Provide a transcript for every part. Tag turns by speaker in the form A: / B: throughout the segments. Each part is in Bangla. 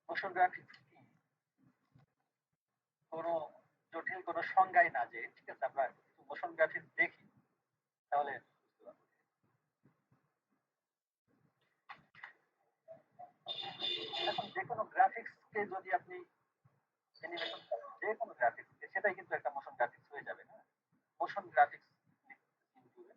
A: মোশন গ্রাফিক্স কি কোনো জটিল কোনো সংজ্ঞাই না, যে ঠিক আছে আমরা মোশন গ্রাফিক্স দেখি তাহলে বুঝতে পারবো। এখন যে কোনো গ্রাফিক্সকে যদি আপনি অ্যানিমেশন, যে কোনো গ্রাফিক্সকে, সেটাই কিন্তু একটা মোশন গ্রাফিক্স হয়ে যাবে না। মোশন গ্রাফিক্স ইউটিউবে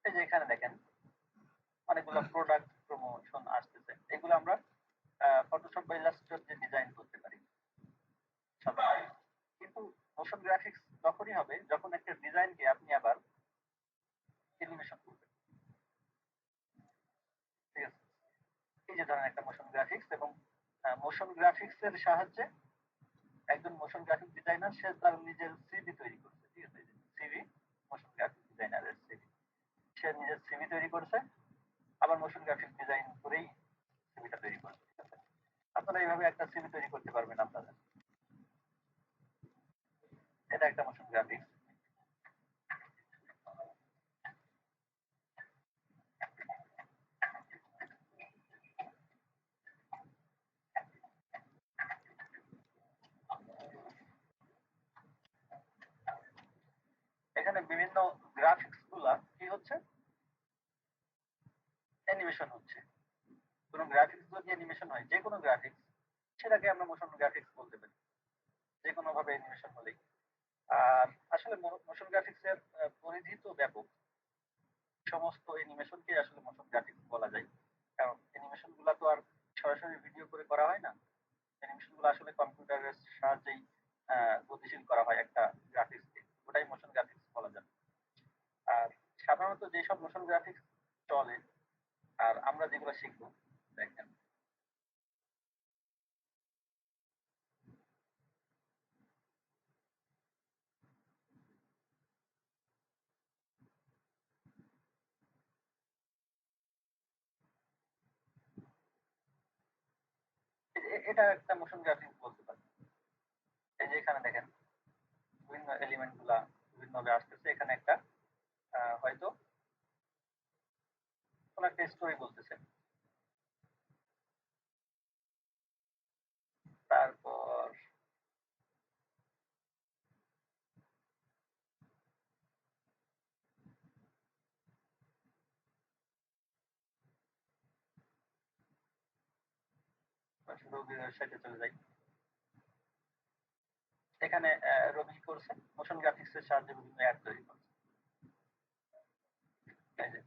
A: এই যে এখানে দেখেন অনেকগুলো প্রোডাক্ট প্রমোশন আসতেছে, এগুলো আমরা ফটোশপ বা ইলাস্ট্রেটর দিয়ে ডিজাইন করতে পারি সাধারণত। কিন্তু মোশন গ্রাফিক্স তখনই হবে যখন একটা ডিজাইনকে আপনি আবার অ্যানিমেশন করবেন, ঠিক আছে? এই যে ধরেন একটা মোশন গ্রাফিক্স, এবং মোশন গ্রাফিক্স এর সাহায্যে একজন মোশন গ্রাফিক ডিজাইনার সে তার নিজের সিভি তৈরি করছে, ঠিক আছে? সিভি, মোশন গ্রাফিক ডিজাইনারের সিভি, সে নিজের সিভি তৈরি করছে, আবার মোশন গ্রাফিক ডিজাইন করেই সিভিটা তৈরি করছে, ঠিক আছে? আপনারা এইভাবে একটা সিভি তৈরি করতে পারবেন আপনাদের। এটা একটা মোশন গ্রাফিক্স। এখানে বিভিন্ন গ্রাফিক্স গুলা কি হচ্ছে, অ্যানিমেশন হচ্ছে। কোন গ্রাফিক্স যদি অ্যানিমেশন হয়, যে কোনো গ্রাফিক্স, সেটাকে আমরা মোশন গ্রাফিক্স বলতে পারি, যে কোনো ভাবে অ্যানিমেশন হলেই। আর আসলে মোশন গ্রাফিক্স এর পরিধি তো ব্যাপক, সমস্ত অ্যানিমেশনকে আসলে মোশন গ্রাফিক্স বলা যায়। কারণ অ্যানিমেশন গুলা তো আর সরাসরি ভিডিও করে করা হয় না, অ্যানিমেশন গুলো আসলে কম্পিউটারের সাহায্যেই গতিশীল করা হয় একটা গ্রাফিক্সকে, ওটাই মোশন গ্রাফিক্স বলা যায়। আর সাধারণত যেসব মোশন গ্রাফিক্স চলে আর আমরা যেগুলো শিখবো, দেখেন এটা একটা মোশন গ্রাফিক্স বলতে পারি। এই যে এখানে দেখেন বিভিন্ন এলিমেন্ট গুলা বিভিন্ন ভাবে আসতেছে, এখানে একটা হয়তো কোন একটা স্টোরি বলতেছে, তারপর রবির সাইটে চলে যাই। এখানে রবি করছে মোশন গ্রাফিক্স এর সাহায্যে বিভিন্ন অ্যাড তৈরি করছে। এই যে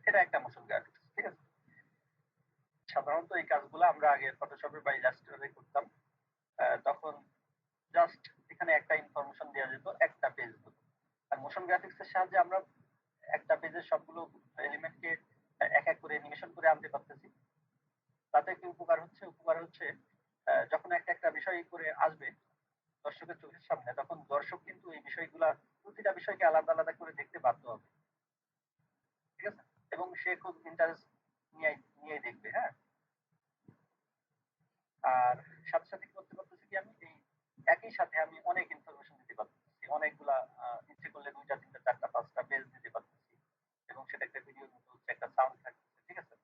A: এটা একটা মোশন গ্রাফিক্স, ঠিক আছে? সাধারণত এই কাজগুলো আমরা আগে ফটোশপে বা ইলাস্ট্রেটরে করতাম। তখন জাস্ট এখানে একটা ইনফরমেশন দেওয়া যেত, একটা পেজ হতো। আর মোশন গ্রাফিক্স এর সাহায্যে আমরা একটা পেজের সবগুলো এলিমেন্টকে এক এক করে অ্যানিমেশন করে আনতে পারতেছি। তাতে কি উপকার হচ্ছে, উপকার হচ্ছে যখন একটা একটা বিষয় করে আসবে দর্শকের চোখের সামনে, তখন দর্শক কিন্তু এই বিষয়গুলা, প্রতিটা বিষয়কে আলাদা আলাদা করে দেখতে বাধ্য হবে, ঠিক আছে? এবং সে খুব ইন্টারেস্ট নিয়ে নিয়ে দেখবে, হ্যাঁ। আর সাথে সাথে কি করতে পারতেছি কি, আমি এই একই সাথে আমি অনেক ইনফরমেশন দিতে পারতেছি, অনেকগুলা ইচ্ছে করলে দুইটা তিনটা চারটা পাঁচটা পেজ দিতে পারতেছি, এবং সেটা একটা ভিডিওর মতো হচ্ছে, একটা সাউন্ড থাকতেছে, ঠিক আছে?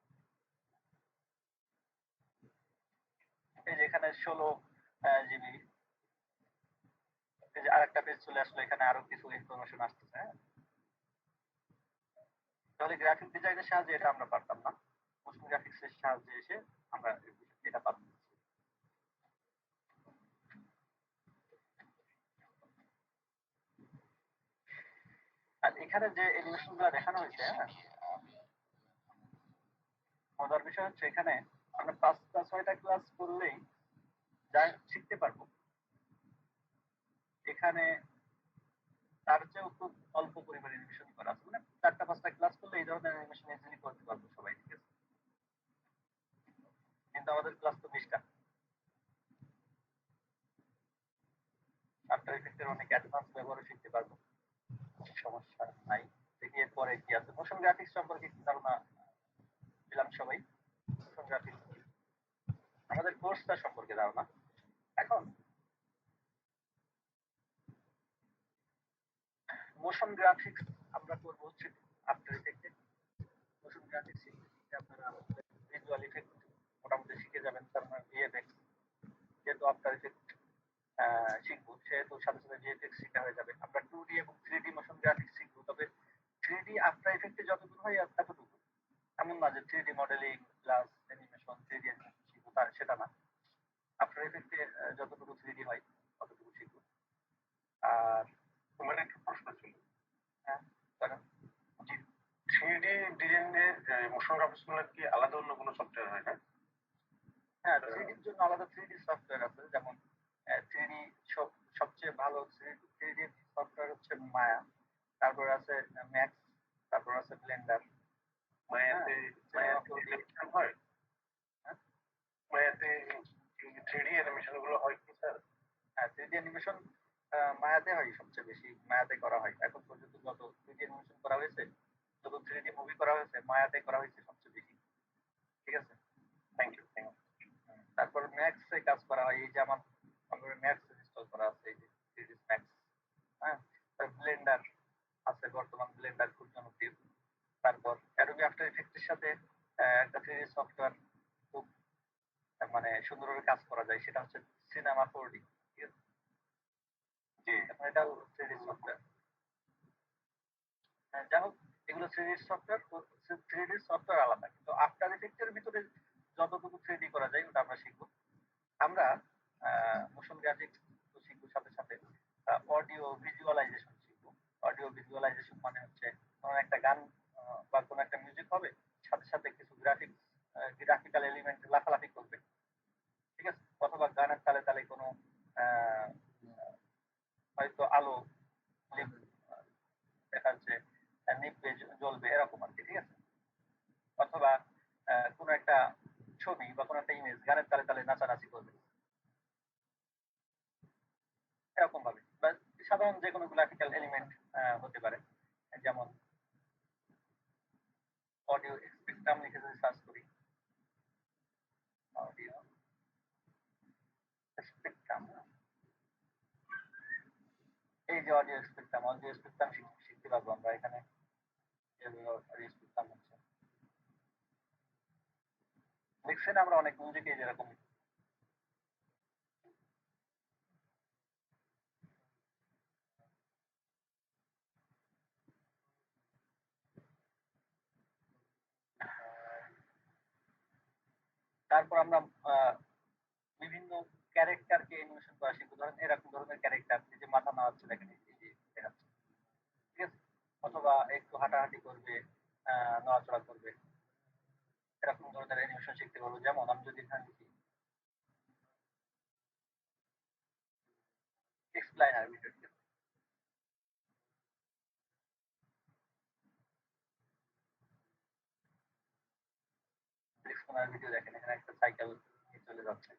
A: এই যে এখানে 16 জিবি, এই যে আরেকটা পেজ চলে আসলো, এখানে আরো কিছু ইনফরমেশন আসতেছে, হ্যাঁ। তাহলে গ্রাফিক ডিজাইনের সাহায্যে এটা আমরা পারতাম না, মোশন গ্রাফিক্স এর সাহায্যে এসে আমরা এটা পারতাম। আর এখানে যে অ্যানিমেশন গুলো দেখানো হয়েছে, হ্যাঁ, মজার বিষয় হচ্ছে এখানে আমরা 5টা 6টা ক্লাস করলেই যা শিখতে পারবো, এখানে তার চেয়েও খুব অল্প পরিমাণে অ্যানিমেশন করা আছে। মানে 4টা 5টা ক্লাস করলে এই ধরনের অ্যানিমেশন ইজিলি করতে পারবো সবাই, ঠিক আছে? কিন্তু আমাদের ক্লাস তো 20টা। আফটার ইফেক্টের অনেক অ্যাডভান্স ব্যবহারও শিখতে পারবো, সমস্যা নাই। দেখি এরপরে কি আছে। মোশন গ্রাফিক্স সম্পর্কে কি ধারণা দিলাম সবাই? মোশন গ্রাফিক্স আমাদের কোর্সটা সম্পর্কে ধারণা। এখন মোশন গ্রাফিক্স আমরা করব হচ্ছে আফটার ইফেক্টে। মোশন গ্রাফিক্স শিখতে আপনারা ভিজুয়াল ইফেক্ট মোটামুটি শিখে যাবেন। তার মানে ভিএফএক্স, যেহেতু আফটার ইফেক্ট শিখবো সেহেতু সাথে সাথে ভিএফএক্স শেখা হয়ে যাবে। আমরা 2D এবং 3D মোশন গ্রাফিক্স শিখবো, তবে 3D আফটার ইফেক্টে যতটুকু হয় এতটুকু, এমন না যে 3D modelling plus animation 3D animation শিখবো, তার সেটা না। আফটার ইফেক্টে যতটুকু 3D হয় ততটুকু শিখবো। আর
B: তোমার একটা প্রশ্ন ছিল।
A: হ্যাঁ, কারণ
B: 3D ডিজাইনের মোশন গ্রাফিক্স গুলো কি আলাদা অন্য কোনো সফটওয়্যার হয় না?
A: হ্যাঁ, 3D এর জন্য আলাদা 3D সফটওয়্যার আছে। যেমন 3D সবচেয়ে ভালো 3D সফটওয়্যার হচ্ছে মায়া, তারপর আছে ম্যাক্স, তারপর আছে ব্লেন্ডার।
B: মায়াতে অ্যানিমেশন হয়?
A: হ্যাঁ,
B: মায়াতে 3D অ্যানিমেশন গুলো হয় কি স্যার?
A: হ্যাঁ, 3D অ্যানিমেশন মায়াতে হয়, সবচেয়ে বেশি মায়াতে করা হয়। এখন পর্যন্ত যত 3D অ্যানিমেশন করা হয়েছে, যত 3D মুভি করা হয়েছে, মায়াতে করা হয়েছে সবচেয়ে বেশি। ঠিক আছে,
B: থ্যাংক ইউ।
A: তারপর ম্যাক্সে কাজ করা হয়। এই যে আমার ম্যাক্স ইনস্টল করা আছে, এই যে 3D ম্যাক্স। হ্যাঁ, ব্লেন্ডার আছে, বর্তমান ব্লেন্ডার খুব জনপ্রিয়। তারপর অ্যাডোবি আফটার ইফেক্টের সাথে একটা 3D সফটওয়্যার খুব মানে সুন্দরভাবে কাজ করা যায়, সেটা হচ্ছে সিনেমা 4D। ঠিক আছে,
B: জি,
A: এটাও 3D সফটওয়্যার। যাই হোক, এগুলো 3D সফটওয়্যার, 3D সফটওয়্যার আলাদা, কিন্তু আফটার ইফেক্টের ভিতরে যতটুকু 3D করা যায় ওটা আমরা শিখবো। আমরা মোশন গ্রাফিক্স তো শিখবো, সাথে সাথে অডিও ভিজুয়ালাইজেশন শিখবো। অডিও ভিজুয়ালাইজেশন মানে হচ্ছে কোনো একটা গান বা কোনো একটা মিউজিক হবে, সাথে সাথে কিছু গ্রাফিক্যাল এলিমেন্ট লাফালাফি করবে। ঠিক আছে, অথবা গানের তালে তালে কোনো আহ, হয়তো আলো দেখা যাচ্ছে নিভবে জ্বলবে এরকম আর কি। ঠিক আছে, অথবা কোনো একটা ছবি বা কোনো একটা ইমেজ গানের তালে তালে নাচানাচি করবে, এরকম ভাবে। বা সাধারণ যে কোনো গ্রাফিক্যাল এলিমেন্ট হতে পারে। যেমন অডিও স্পেকট্রাম লিখে যদি সার্চ করি, অডিও স্পেকট্রাম, এই যে অডিও স্পেকট্রাম শিখতে পারবো আমরা এখানে। অডিও স্পেকট্রাম হচ্ছে, দেখছেন আমরা অনেক মিউজিকে যেরকম। তারপর আমরা বিভিন্ন ক্যারেক্টারকে অ্যানিমেশন করা শিখবো। ধরেন এরকম ধরনের ক্যারেক্টার, যে মাথা নাড়াচ্ছে দেখেন, এই যে দেখাচ্ছে। ঠিক আছে, অথবা একটু হাঁটাহাঁটি করবে, নড়াচড়া করবে, এরকম ধরনের অ্যানিমেশন শিখতে পারবো। যেমন আমি যদি এখানে লিখি এক্সপ্লাইনার ভিডিও, এক্সপ্লাইনার ভিডিও দেখেন, এখানে একটা সাইকেল চলে যাচ্ছে,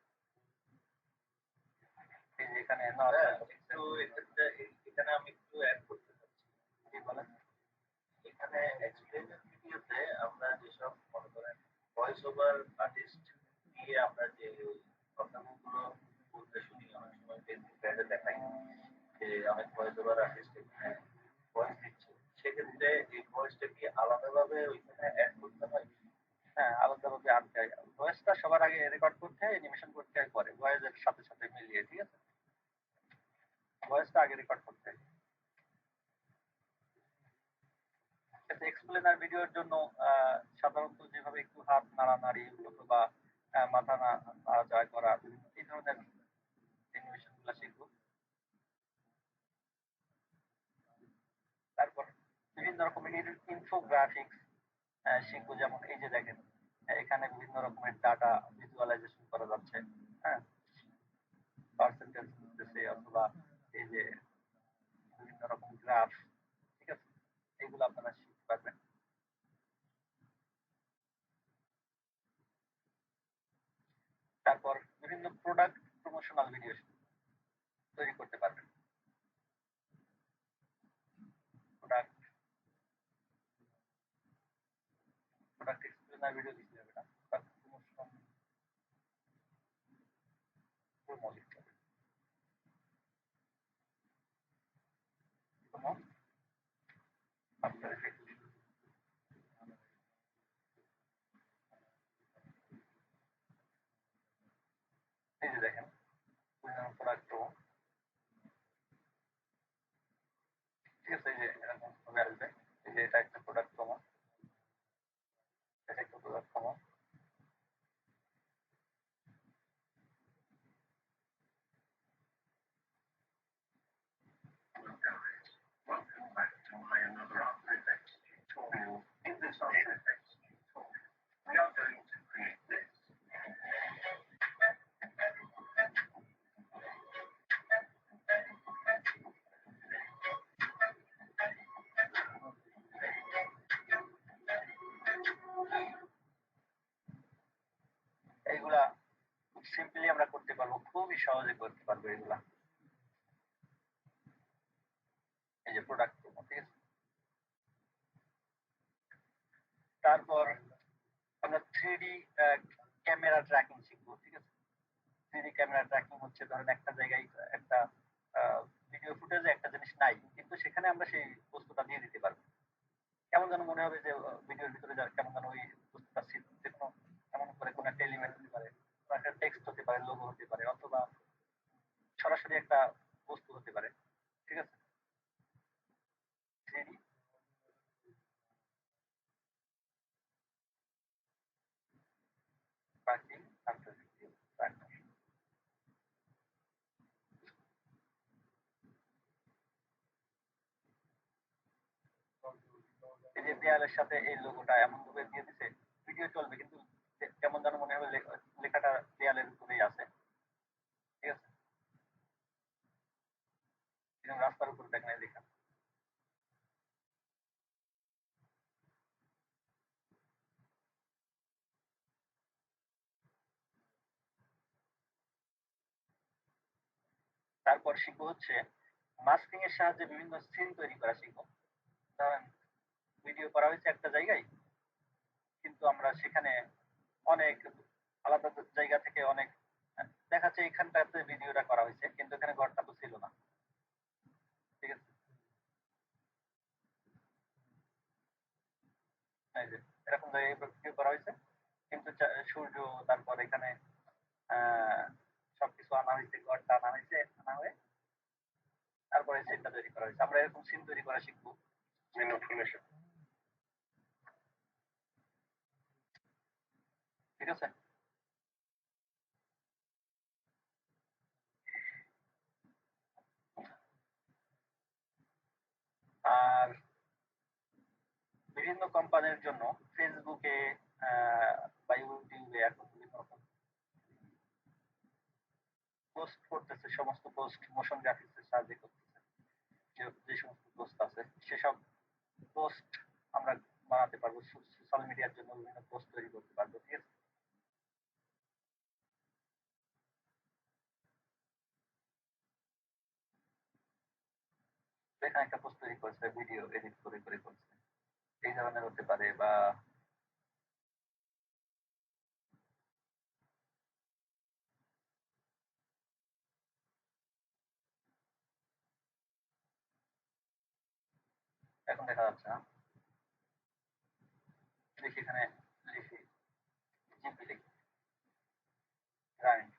A: এই যে এখানে একটু এখানে আমি একটু অ্যাড করতে চাচ্ছি। জি বলেন। এখানে এক্সপ্লেইনার ভিডিওতে আমরা যেসব মনে করেন ভয়েস ওভার আর্টিস্ট দিয়ে আমরা যে কথাগুলো বলতে শুনি, অনেক সময় ফেসবুক অ্যাডে দেখাই যে অনেক ভয়েস ওভার আর্টিস্ট এখানে ভয়েস দিচ্ছে, সেক্ষেত্রে এই ভয়েসটা কি আলাদাভাবে ওইখানে অ্যাড করতে হয়? হ্যাঁ, আলাদাভাবে আনতে হয়। ভয়েসটা সবার আগে রেকর্ড করতে হয়, অ্যানিমেশন করতে হয় পরে, ভয়েসের সাথে সাথে মিলিয়ে। ঠিক আছে, ভয়েসটা আগে রেকর্ড করতে হয়। এক্সপ্লেনার ভিডিওর জন্য সাধারণত যেভাবে একটু হাত নাড়ানাড়ি অথবা মাথা নাড়াচাড়া করা, এই ধরনের অ্যানিমেশন গুলো শিখবো। তারপর বিভিন্ন রকমের ইনফোগ্রাফিক্স শিখবো। যেমন এই যে দেখেন, এখানে বিভিন্ন রকমের ডাটা ভিজুয়ালাইজেশন করা যাচ্ছে। হ্যাঁ, পার্সেন্টেজ দিতেছে, অথবা এই যে বিভিন্ন রকম গ্রাফ। ঠিক আছে, এগুলো আপনারা শিখতে পারবেন। তারপর বিভিন্ন প্রোডাক্ট প্রমোশনাল ভিডিও তৈরি করতে পারবেন। তারপর মো লিখতে হবে। কোনো আফটার ইফেক্ট এই যে দেখেন প্রোডাক্ট ঠিক আছে, এই যে এরকম ভাবে আসবে। এই যে এটা একটা প্রোডাক্ট প্রোমো, এটা একটা product promo. Welcome back to my another After Effects tutorial. In this After Effects tutorial, we are going to create this. এইগুলা খুব সিম্পলি আমরা করতে পারবো, খুবই সহজে করতে পারবো এগুলা। এই যে প্রোডাক্ট প্রোমো, ঠিক আছে। তারপর আমরা 3D ক্যামেরা ট্র্যাকিং শিখবো, ঠিক আছে। 3D ক্যামেরা ট্র্যাকিং হচ্ছে ধরেন একটা জায়গায় একটা ভিডিও ফুটেজে একটা জিনিস নাই, কিন্তু সেখানে আমরা সেই বস্তুটা দিয়ে দিতে পারবো। কেমন যেন মনে হবে যে ভিডিওর ভিতরে কেমন যেন ওই বস্তুটা যে কোনো এমন করে কোনো একটা এলিমেন্ট হতে পারে, কোনো একটা টেক্সট হতে পারে, লোগো হতে পারে, অথবা সরাসরি একটা বস্তু হতে পারে, ঠিক আছে। 3D ট্র্যাকিং এই যে দেয়ালের সাথে এই লোগোটা এমন ভাবে দিয়ে দিছে, ভিডিও চলবে কিন্তু কেমন যেন মনে হবে লেখাটা দেয়ালের উপরেই আছে, ঠিক আছে। এরকম রাস্তার উপর দেখেন এই লেখা। তারপর শিখবো হচ্ছে মাস্কিং এর সাহায্যে বিভিন্ন সিন তৈরি করা শিখবো। ধরেন ভিডিও করা হয়েছে একটা জায়গায়, কিন্তু আমরা সেখানে অনেক আলাদা জায়গা থেকে অনেক দেখাচ্ছে এখানটাতে ভিডিওটা করা হয়েছে, কিন্তু এখানে ঘরটা তো ছিল না, ঠিক আছে। এই যে এরকম জায়গায় ভিডিও করা হয়েছে, কিন্তু সূর্য, তারপর এখানে আহ সবকিছু আনা হয়েছে, ঘরটা আনা হয়েছে, আনা হয়ে তারপরে সিনটা তৈরি করা হয়েছে। আমরা এরকম সিন তৈরি করা শিখবো, সিন অটোমেশন, ঠিক আছে। আর বিভিন্ন কোম্পানির জন্য ফেসবুকে বা ইউটিউবে এখন বিভিন্ন রকম পোস্ট করতেছে, সমস্ত পোস্ট মোশন গ্রাফিক্স এর সাহায্যে করতেছে। যে সমস্ত পোস্ট আছে সেসব পোস্ট আমরা বানাতে পারবো, সোশ্যাল মিডিয়ার জন্য বিভিন্ন পোস্ট তৈরি করতে পারবো, ঠিক আছে। এখানে একটা পোস্ট তৈরি করছে, ভিডিও এডিট করে করে করছে, এই ধরনের হতে পারে। বা এখন দেখা যাচ্ছে না, দেখি এখানে লিখি জিপি লিখি রাইট।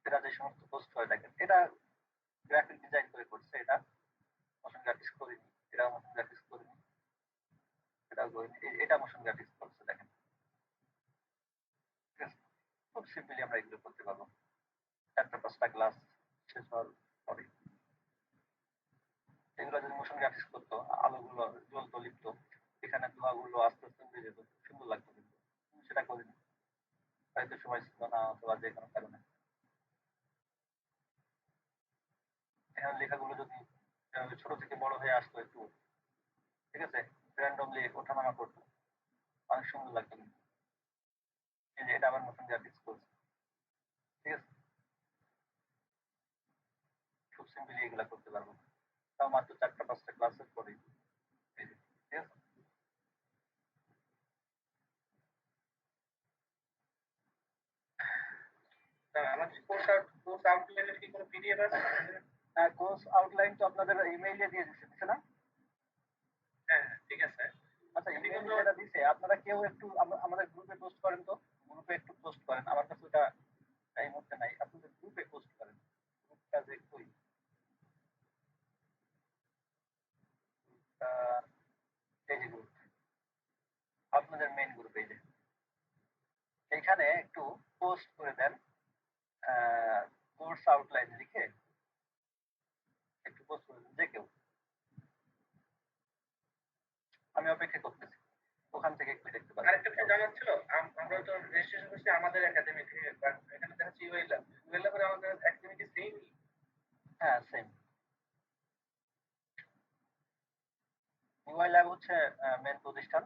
A: এটা যে সমস্ত পোস্ট হয় দেখেন, এটা গ্রাফিক ডিজাইন করে করছে, এটা মোশন গ্রাফিক্স করিনি, এটা মোশন গ্রাফিক্স করিনি, এটাও করিনি, এটা মোশন গ্রাফিক্স করছে দেখেন, ঠিক আছে। খুব সিম্পলি আমরা এগুলো করতে পারবো। 4টা 5টা ক্লাস শেষ হওয়ার পরে এগুলো যদি মোশন গ্রাফিক্স করতো, আলোগুলো জ্বলতো, লিখতো, এখানে ধোঁয়াগুলো আস্তে আস্তে উড়ে যেত, সুন্দর লাগতো, কিন্তু সেটা করিনি, হয়তো সময় ছিল না অথবা যে কোনো কারণে। এখানে লেখাগুলো যদি ছোট থেকে বড় হয়ে আসতো একটু, ঠিক আছে, র্যান্ডমলি ওঠানামা করতো, অনেক সুন্দর লাগবে কিন্তু। এই যে এটা আবার নতুন গ্রাফিক্স করছে, ঠিক আছে? খুব সিম্পলি এগুলা করতে পারবো, তাও মাত্র 4টা 5টা ক্লাসের পরেই। এই যে, ঠিক আছে?
B: আমাদের কোর্স আউটলাইনের কি কোনো পিডিএফ আছে?
A: কোর্স আউটলাইন তো আপনাদের ইমেইলে দিয়ে দিছে না?
B: হ্যাঁ, ঠিক আছে।
A: আচ্ছা, ইমেইলে যেটা দিছে আপনারা কেউ একটু আমাদের গ্রুপে পোস্ট করেন তো, গ্রুপে একটু পোস্ট করেন। আমার কাছে ওটা এই মুহূর্তে নাই, আপনাদের গ্রুপে পোস্ট করেন। গ্রুপটা যে কই, আহ, এই যে গ্রুপ, আপনাদের মেইন গ্রুপ, এই যে এইখানে একটু পোস্ট করে দেন, কোর্স আউটলাইন লিখে একটু পোস্ট করে দেন যে কেউ। আমি অপেক্ষা করতেছি, ওখান থেকে একটু দেখতে পারেন।
B: আরেকটা বিষয় জানার ছিল, আমরা তো রেজিস্ট্রেশন করছি আমাদের একাডেমি থেকে, বাট এখানে দেখা যাচ্ছে ইউএল পরে আমাদের একাডেমি কি সেম?
A: হ্যাঁ, সেম। ইউআই ল্যাব হচ্ছে মেন প্রতিষ্ঠান।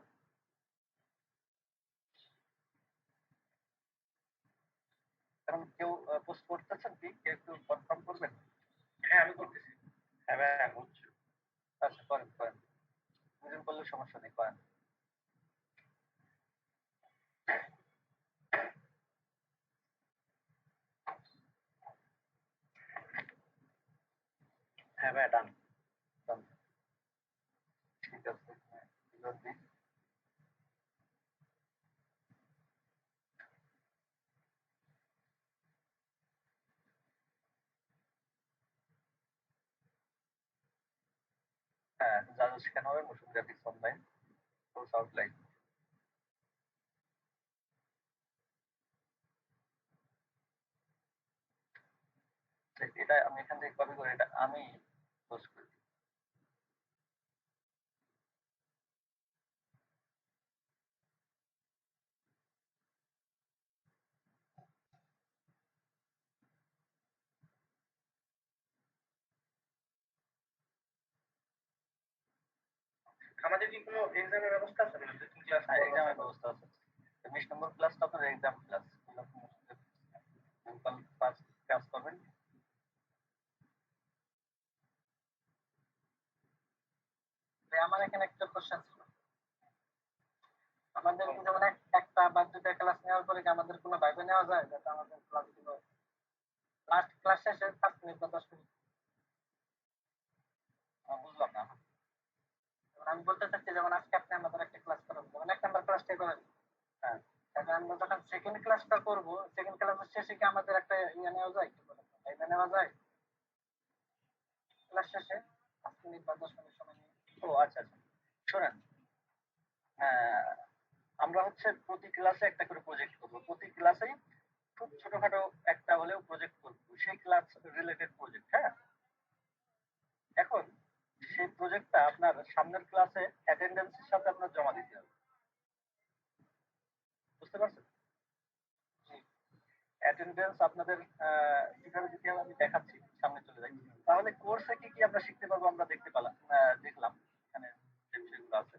A: এখন কেউ পোস্ট করতেছেন কি, কেউ একটু কনফার্ম করবেন?
B: হ্যাঁ, আমি করতেছি। হ্যাঁ ভাই, বুঝছি।
A: আচ্ছা, করেন করেন, দুজন করলে সমস্যা নেই, করেন।
B: হ্যাঁ ভাই, ডান।
A: done, ঠিক আছে। যদি হ্যাঁ, যা যা শেখানো হবে motion graphics online course outline. এটা আমি এখান থেকে কপি করে এটা আমি পোস্ট করি।
B: আমাদের কি কোনো এক্সামের ব্যবস্থা আছে? মানে তুমি ক্লাস
A: হ্যাঁ, এক্সামের ব্যবস্থা আছে। 20 নম্বর ক্লাসটা আপনার এক্সাম ক্লাস, ফার্স্ট ক্লাস পাবেন। আমার এখানে একটা কোশ্চেন ছিল, আমাদের কি যেমন একটা বা দুটা ক্লাস নেওয়ার পরে কি আমাদের কোনো ভাইবা নেওয়া যায়, যাতে আমাদের ক্লাসগুলো লাস্ট ক্লাস শেষে 5 মিনিট বা 10 মিনিট? বুঝলাম না। যেমন আমি বলতে চাচ্ছি, যেমন আজকে আপনি আমাদের একটা ক্লাস করাবেন, যেমন 1 নম্বর ক্লাসটা করেন, হ্যাঁ, তাহলে আমরা যখন সেকেন্ড ক্লাসটা করবো, সেকেন্ড ক্লাসের শেষে কি আমাদের একটা ইয়ে নেওয়া যায়, কি বলে, ভাইবা নেওয়া যায় ক্লাস শেষে 5 মিনিট বা 10 মিনিট সময় নিয়ে? ও আচ্ছা আচ্ছা, শোনেন, আহ, আমরা হচ্ছে প্রতি ক্লাসে একটা করে প্রজেক্ট করবো, প্রতি ক্লাসেই খুব ছোটখাটো একটা হলেও প্রজেক্ট করবো, সেই ক্লাস রিলেটেড প্রজেক্ট। হ্যাঁ, এখন সেই প্রজেক্টটা আপনার সামনের ক্লাসে অ্যাটেন্ডেন্সের সাথে আপনার জমা দিতে হবে, বুঝতে পারছেন? অ্যাটেন্ডেন্স আপনাদের কিভাবে দিতে হবে আমি দেখাচ্ছি, সামনে চলে যাই। তাহলে কোর্সে কি কি আমরা শিখতে পারবো আমরা দেখতে পেলাম, দেখলাম এখানে যে বিষয়গুলো আছে।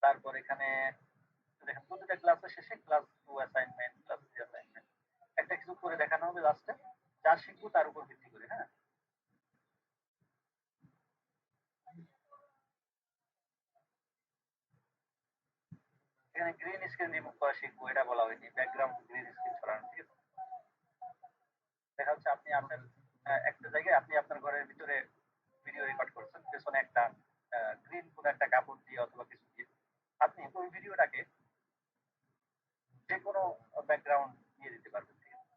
A: তারপর এখানে দেখেন প্রতিটা ক্লাসের শেষে ক্লাস 2 অ্যাসাইনমেন্ট, ক্লাস 3 অ্যাসাইনমেন্ট, একটা কিছু করে দেখানো হবে লাস্টে, যা শিখবো তার উপর ভিত্তি করে। হ্যাঁ, এখানে গ্রিন স্ক্রিন রিমুভ করা শিখবো, এটা বলা হয়নি, ব্যাকগ্রাউন্ড গ্রিন স্ক্রিন ছড়ানো, ঠিক আছে? দেখা যাচ্ছে আপনি আপনার একটা জায়গায় আপনি আপনার ঘরের ভিতরে ভিডিও রেকর্ড করছেন, পেছনে একটা গ্রিন কোন একটা কাপড় দিয়ে অথবা কিছু দিয়ে আপনি ওই ভিডিওটাকে যে কোনো ব্যাকগ্রাউন্ড দিয়ে দিতে পারবেন, ঠিক আছে?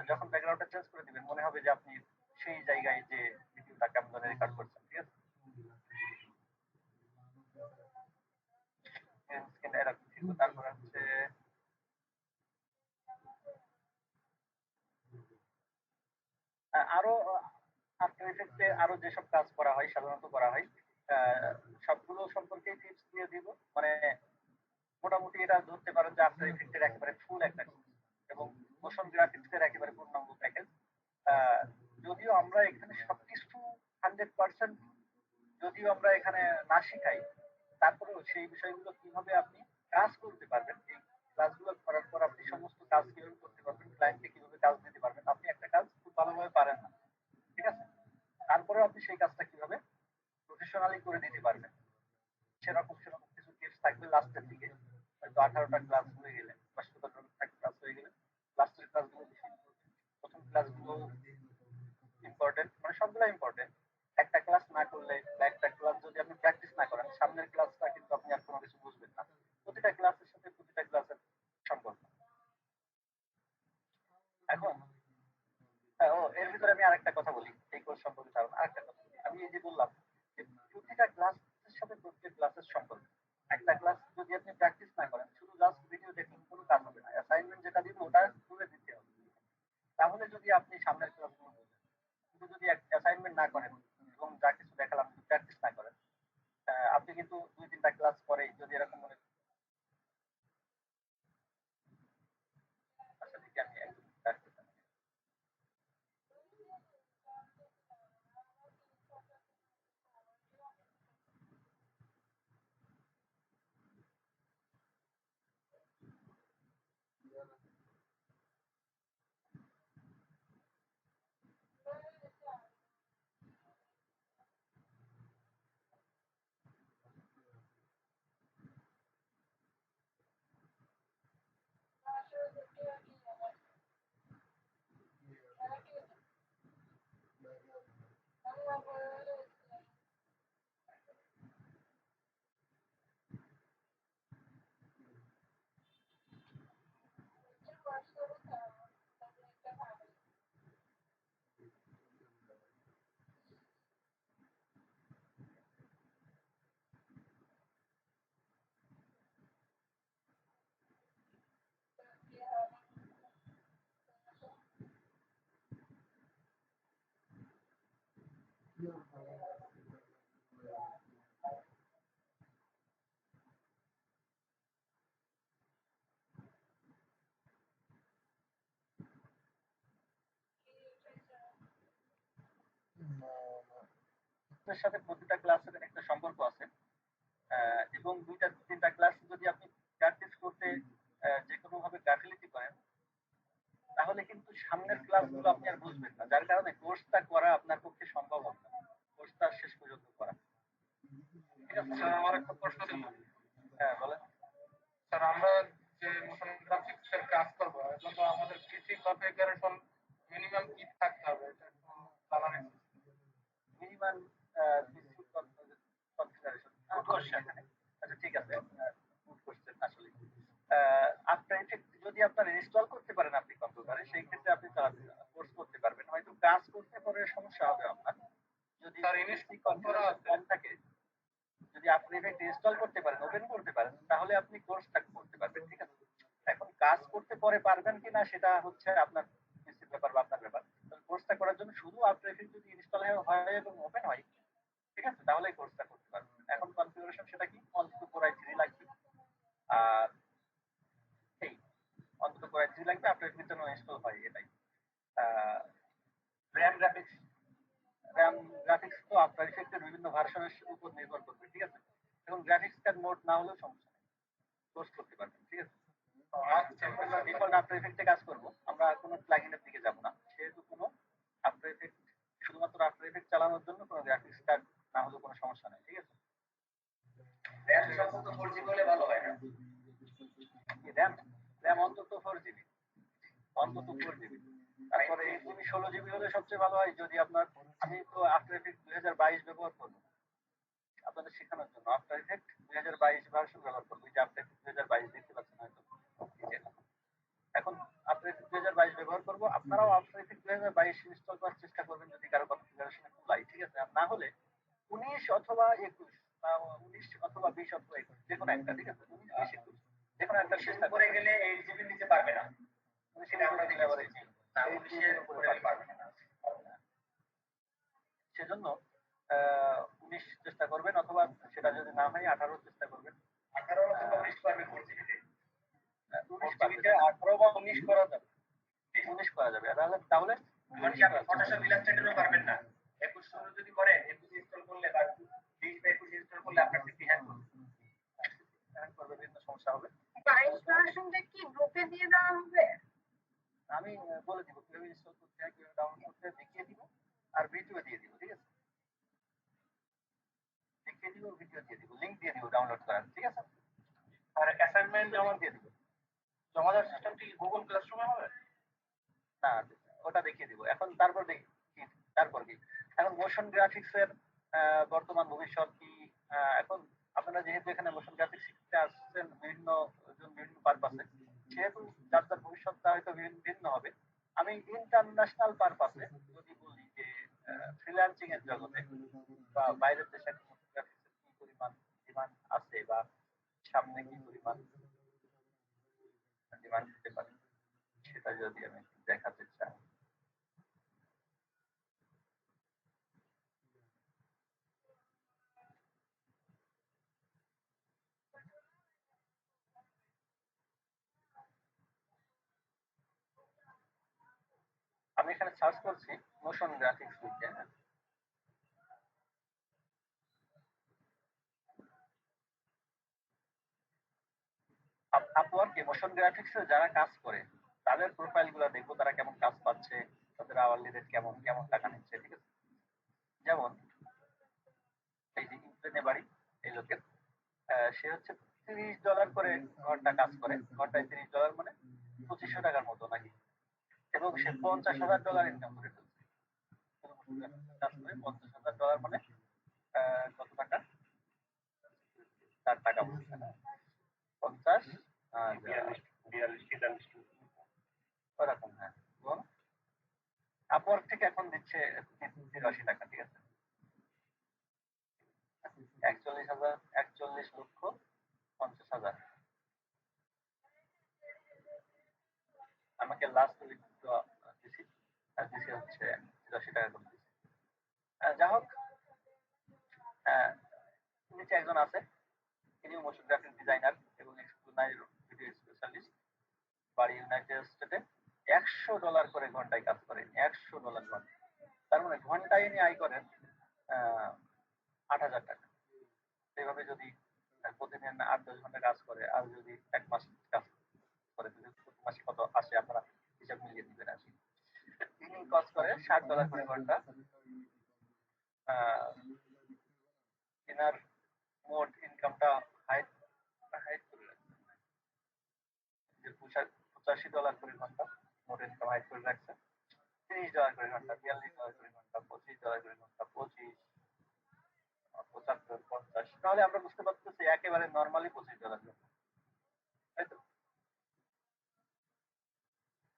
A: যখন ব্যাকগ্রাউন্ডটা চেঞ্জ করে দিবেন মনে হবে যে আপনি সেই জায়গায় যে ভিডিওটা কেমন ধরে রেকর্ড করছেন, ঠিক আছে? গ্রিন স্ক্রিন এরকম ছিল। তারপর হচ্ছে আরো আফটার ইফেক্টে আরো যেসব কাজ করা হয় সাধারণত করা হয়, সবগুলো সম্পর্কে টিপস দিয়ে দিব। মানে মোটামুটি এটা ধরতে পারেন যে আফটার ইফেক্টের একেবারে ফুল একটা কোর্স এবং মোশন গ্রাফিক্স এর একেবারে পূর্ণাঙ্গ প্যাকেজ। যদিও আমরা এখানে সবকিছু 100% যদিও আমরা এখানে না শিখাই, তারপরেও সেই বিষয়গুলো কিভাবে আপনি কাজ করতে পারবেন। এই ক্লাসগুলো করার পর আপনি সমস্ত কাজ কিভাবে করতে পারবেন, ক্লায়েন্টকে কিভাবে কাজ দিতে পারবেন। আপনি একটা কাজ খুব ভালোভাবে পারেন না। ঠিক আছে? তারপরেও আপনি সেই কাজটা কিভাবে প্রফেশনালি করে দিতে পারবেন। সেরকম কিছু টিপস থাকবে লাস্টের দিকে। হয়তো 18 টা ক্লাস হয়ে গেলে বা 17 টা ক্লাস হয়ে গেলে লাস্টের ক্লাসগুলো বেশি ইম্পর্টেন্ট। প্রথম ক্লাসগুলো ইম্পর্টেন্ট মানে সবগুলা ইম্পর্টেন্ট। একটা ক্লাস না করলে বা একটা ক্লাস যদি আপনি প্র্যাকটিস না করেন, সামনের ক্লাসটা কিন্তু আপনি আর কোনো কিছু বুঝবেন না। প্রতিটা ক্লাসের সাথে প্রতিটা ক্লাসের সম্পর্ক। এখন এর ভিতরে আমি আরেকটা কথা বলি। এই কোর্স সম্পর্কে আরেকটা কথা বলি। আমি এই যে বললাম যে প্রতিটা ক্লাসের সাথে প্রত্যেক ক্লাসের সম্পর্ক। একটা ক্লাস যদি আপনি প্র্যাকটিস না করেন, শুধু জাস্ট ভিডিও দেখুন কোনো কাজ হবে না। অ্যাসাইনমেন্ট যেটা দিব ওটা করে দিতে হবে। তাহলে যদি আপনি সামনের ক্লাসগুলো বুঝেন। কিন্তু যদি অ্যাসাইনমেন্ট না করেন এবং যা কিছু দেখালাম প্র্যাকটিস না করেন, আপনি কিন্তু ২-৩ টা ক্লাস পরেই যদি এরকম মনে আসলে কি আমি একদম প্র্যাকটিস এর সাথে প্রতিটা ক্লাসের একটা সম্পর্ক আছে। এবং ২-৩ টা ক্লাস যদি আপনি প্র্যাকটিস করতে যেকোনোভাবে গাফিলতি করেন, তাহলে কিন্তু সামনের ক্লাসগুলো আপনি আর বুঝবেন না। যার কারণে কোর্সটা করা আপনার পক্ষে সম্ভব হবে না। কোর্সটা শেষ পর্যন্ত করা। ঠিক আছে?
B: স্যার আমার একটা প্রশ্ন ছিল।
A: হ্যাঁ, বলেন।
B: স্যার আমরা যে মোশন গ্রাফিক্স এর কাজ করবো এর জন্য আমাদের পিসি কনফিগারেশন মিনিমাম কি থাকতে হবে এটা একটু জানার ইচ্ছা ছিল।
A: মিনিমাম পিসি কনফিগারেশন গুড কোশ্চেন। আচ্ছা ঠিক আছে। গুড কোশ্চেন আসলে। আফটার ইফেক্ট যদি আপনার ইনস্টল করতে পারেন আপনি কম্পিউটারে, সেই ক্ষেত্রে আপনি কোর্স করতে পারবেন। হয়তো কাজ করতে পরে সমস্যা হবে আপনার। যদি
B: স্যার
A: পিসি
B: ইনস্টল করা
A: কনফিগারেশন
B: আছে।
A: কম থাকে, যদি আপনি ইফেক্ট ইনস্টল করতে পারেন, ওপেন করতে পারেন, তাহলে আপনি কোর্সটা করতে পারবেন। ঠিক আছে? এখন কাজ করতে পরে পারবেন কিনা সেটা হচ্ছে আপনার পিসির ব্যাপার বা আপনার ব্যাপার। কোর্সটা করার জন্য শুধু আফটার ইফেক্ট যদি ইনস্টল হয় এবং ওপেন হয়, ঠিক আছে? তাহলে কোর্সটা করতে পারবেন। এখন কনফিগারেশন সেটা কি? অন্তত Core i3 লাগবে। আর এই অন্তত Core i3 লাগবে, আফটার ইফেক্ট যেন ইনস্টল হয় এটাই। আহ RAM গ্রাফিক্স RAM গ্রাফিক্স তো আফটার ইফেক্টের বিভিন্ন ভার্সনের উপর নির্ভর করবে। ঠিক আছে? এখন গ্রাফিক্স কার্ড মোড না হলেও সমস্যা নেই। কোর্স করতে পারবেন। ঠিক আছে?
B: আচ্ছা
A: আমরা ডিফল্ট আফটার ইফেক্টে কাজ করব। আমরা কোনো প্লাগইনের দিকে যাব না। সেহেতু কোনো আফটার ইফেক্ট শুধুমাত্র আফটার ইফেক্ট চালানোর জন্য কোনো গ্রাফিক্স কার্ড না হলেও কোনো সমস্যা নেই। ঠিক আছে?
B: র্যাম সম্ভবত 4 জিবি হলে ভালো হয় না।
A: র্যাম র্যাম অন্তত 4 জিবি, অন্তত 4 জিবি। তারপরে 8 জিবি 16 জিবি হলে সবচেয়ে ভালো হয়। যদি আপনার আমি তো আফটার ইফেক্ট 2022 ব্যবহার করবো আপনাদের শেখানোর জন্য। আফটার ইফেক্ট 2022 ভার্সন ব্যবহার করবো। এই যে আফটার ইফেক্ট 2022 দেখতে পাচ্ছেন হয়তো নিচে। এখন আফটার ইফেক্ট 2022 ব্যবহার করবো। আপনারাও আফটার ইফেক্ট 2022 ইনস্টল করার চেষ্টা করবেন যদি কারো কনফিগারেশনে কুলায়। ঠিক আছে? আর না হলে 19 অথবা 21 বা 19 অথবা 20 অথবা 21 যেকোনো একটা। ঠিক আছে? 19, 20, 21 যেকোনো একটা চেষ্টা করে গেলে 8 জিবির নিচে পারবে না। সেটা আমরা দিলে আবার 19 এর উপরে পারবে না। সেজন্য 19 চেষ্টা করবেন, অথবা সেটা যদি না হয় 18 চেষ্টা করবেন। 18 অথবা 19 পারবে 4 জিবিতে। 19 জিবিতে 18 বা 19 করা যাবে। 19 করা যাবে। তাহলে এমনকি আপনি ফটোশপ ইলাস্ট্রেটরও পারবেন না। 21 শুরু যদি করেন, 21 ইনস্টল করলে বা 20 বা 21 ইনস্টল করলে আপনার সিপি হ্যাং করবে। হবে, বিভিন্ন সমস্যা হবে।
C: 22 ভার্সনটা কি গ্রুপে দিয়ে দেওয়া হবে?
A: আমি বলে দিব কিভাবে ইনস্টল করতে হয়, কিভাবে ডাউনলোড করতে হয় দেখিয়ে দিব, আর ভিডিও দিয়ে দিব। ঠিক আছে, দেখিয়ে দিব, ভিডিও দিয়ে দিব, লিংক দিয়ে দিব ডাউনলোড করার। ঠিক আছে, আর অ্যাসাইনমেন্ট জমা দিয়ে দিব। জমা দেওয়ার সিস্টেম কি গুগল ক্লাসরুমে হবে? না, ওটা দেখিয়ে দিব। এখন তারপর দেখি তারপর কি এখন মোশন গ্রাফিক্স এর বর্তমান ভবিষ্যৎ কি। এখন আপনারা যেহেতু এখানে মোশন গ্রাফিক্স শিখতে আসছেন বিভিন্ন বিভিন্ন পারপাসে, সেহেতু যার যার ভবিষ্যৎটা হয়তো ভিন্ন হবে। আমি ইন্টারন্যাশনাল পারপাসে যদি বলি যে ফ্রিল্যান্সিং এর জগতে বা বাইরের দেশে মোশন গ্রাফিক্স এর কি পরিমাণ ডিমান্ড আছে বা সামনে কি পরিমাণ ডিমান্ড দিতে পারে, সেটা যদি আমি দেখাতে চাই। আমি এখানে সার্চ করছি মোশন গ্রাফিক্স লিখে। আপওয়ার্কে মোশন গ্রাফিক্স এ যারা কাজ করে তাদের প্রোফাইল গুলো দেখবো, তারা কেমন কাজ পাচ্ছে, তাদের আওয়ারলি রেট কেমন, কেমন টাকা নিচ্ছে। ঠিক আছে, যেমন এই যে ইউক্রেনে বাড়ি এই লোকের, সে হচ্ছে $30 করে ঘন্টা কাজ করে, ঘন্টায় $30 মানে 2500 টাকার মতো নাকি। এবং সে $50,000 ইনকাম করে ফেলছে। কাজ করে $50,000 মানে কত টাকা, তার টাকা বলছে না, 50 42 ওরকম। হ্যাঁ, এবং আপওয়ার্ক থেকে এখন দিচ্ছে 83 টাকা। ঠিক আছে, 41,50,000। আমাকে লাস্ট উইক দিছি, আর দিছি হচ্ছে 83 টাকা করে দিছি। যা হোক, নিচে একজন আছে, তিনি মোশন গ্রাফিক ডিজাইনার এবং ভিডিও স্পেশালিস্ট, বাড়ি ইউনাইটেড স্টেটে। $100 করে ঘন্টায় কাজ করে, $100 ঘন্টা। তার মানে ঘন্টায় ইনি আয় করেন 8,000 টাকা। এইভাবে যদি প্রতিদিন 8-10 ঘন্টা কাজ করে, আর যদি এক মাস কাজ করে, প্রতি মাসে কত আসে আপনারা হিসাব মিলিয়ে দিবেন আর কি। তিনি কাজ করে $60 করে ঘন্টা। এনার মোট ইনকামটা হাইট হাইট করে রাখছে যে $85 করে ঘন্টা, মোট ইনকাম হাইট করে রাখছে। $30 করে ঘন্টা, $42 করে ঘন্টা, $25 করে ঘন্টা, 25, 75, 50। তাহলে আমরা বুঝতে পারতেছি একেবারে নর্মালি $25 ঘন্টা, তাই তো।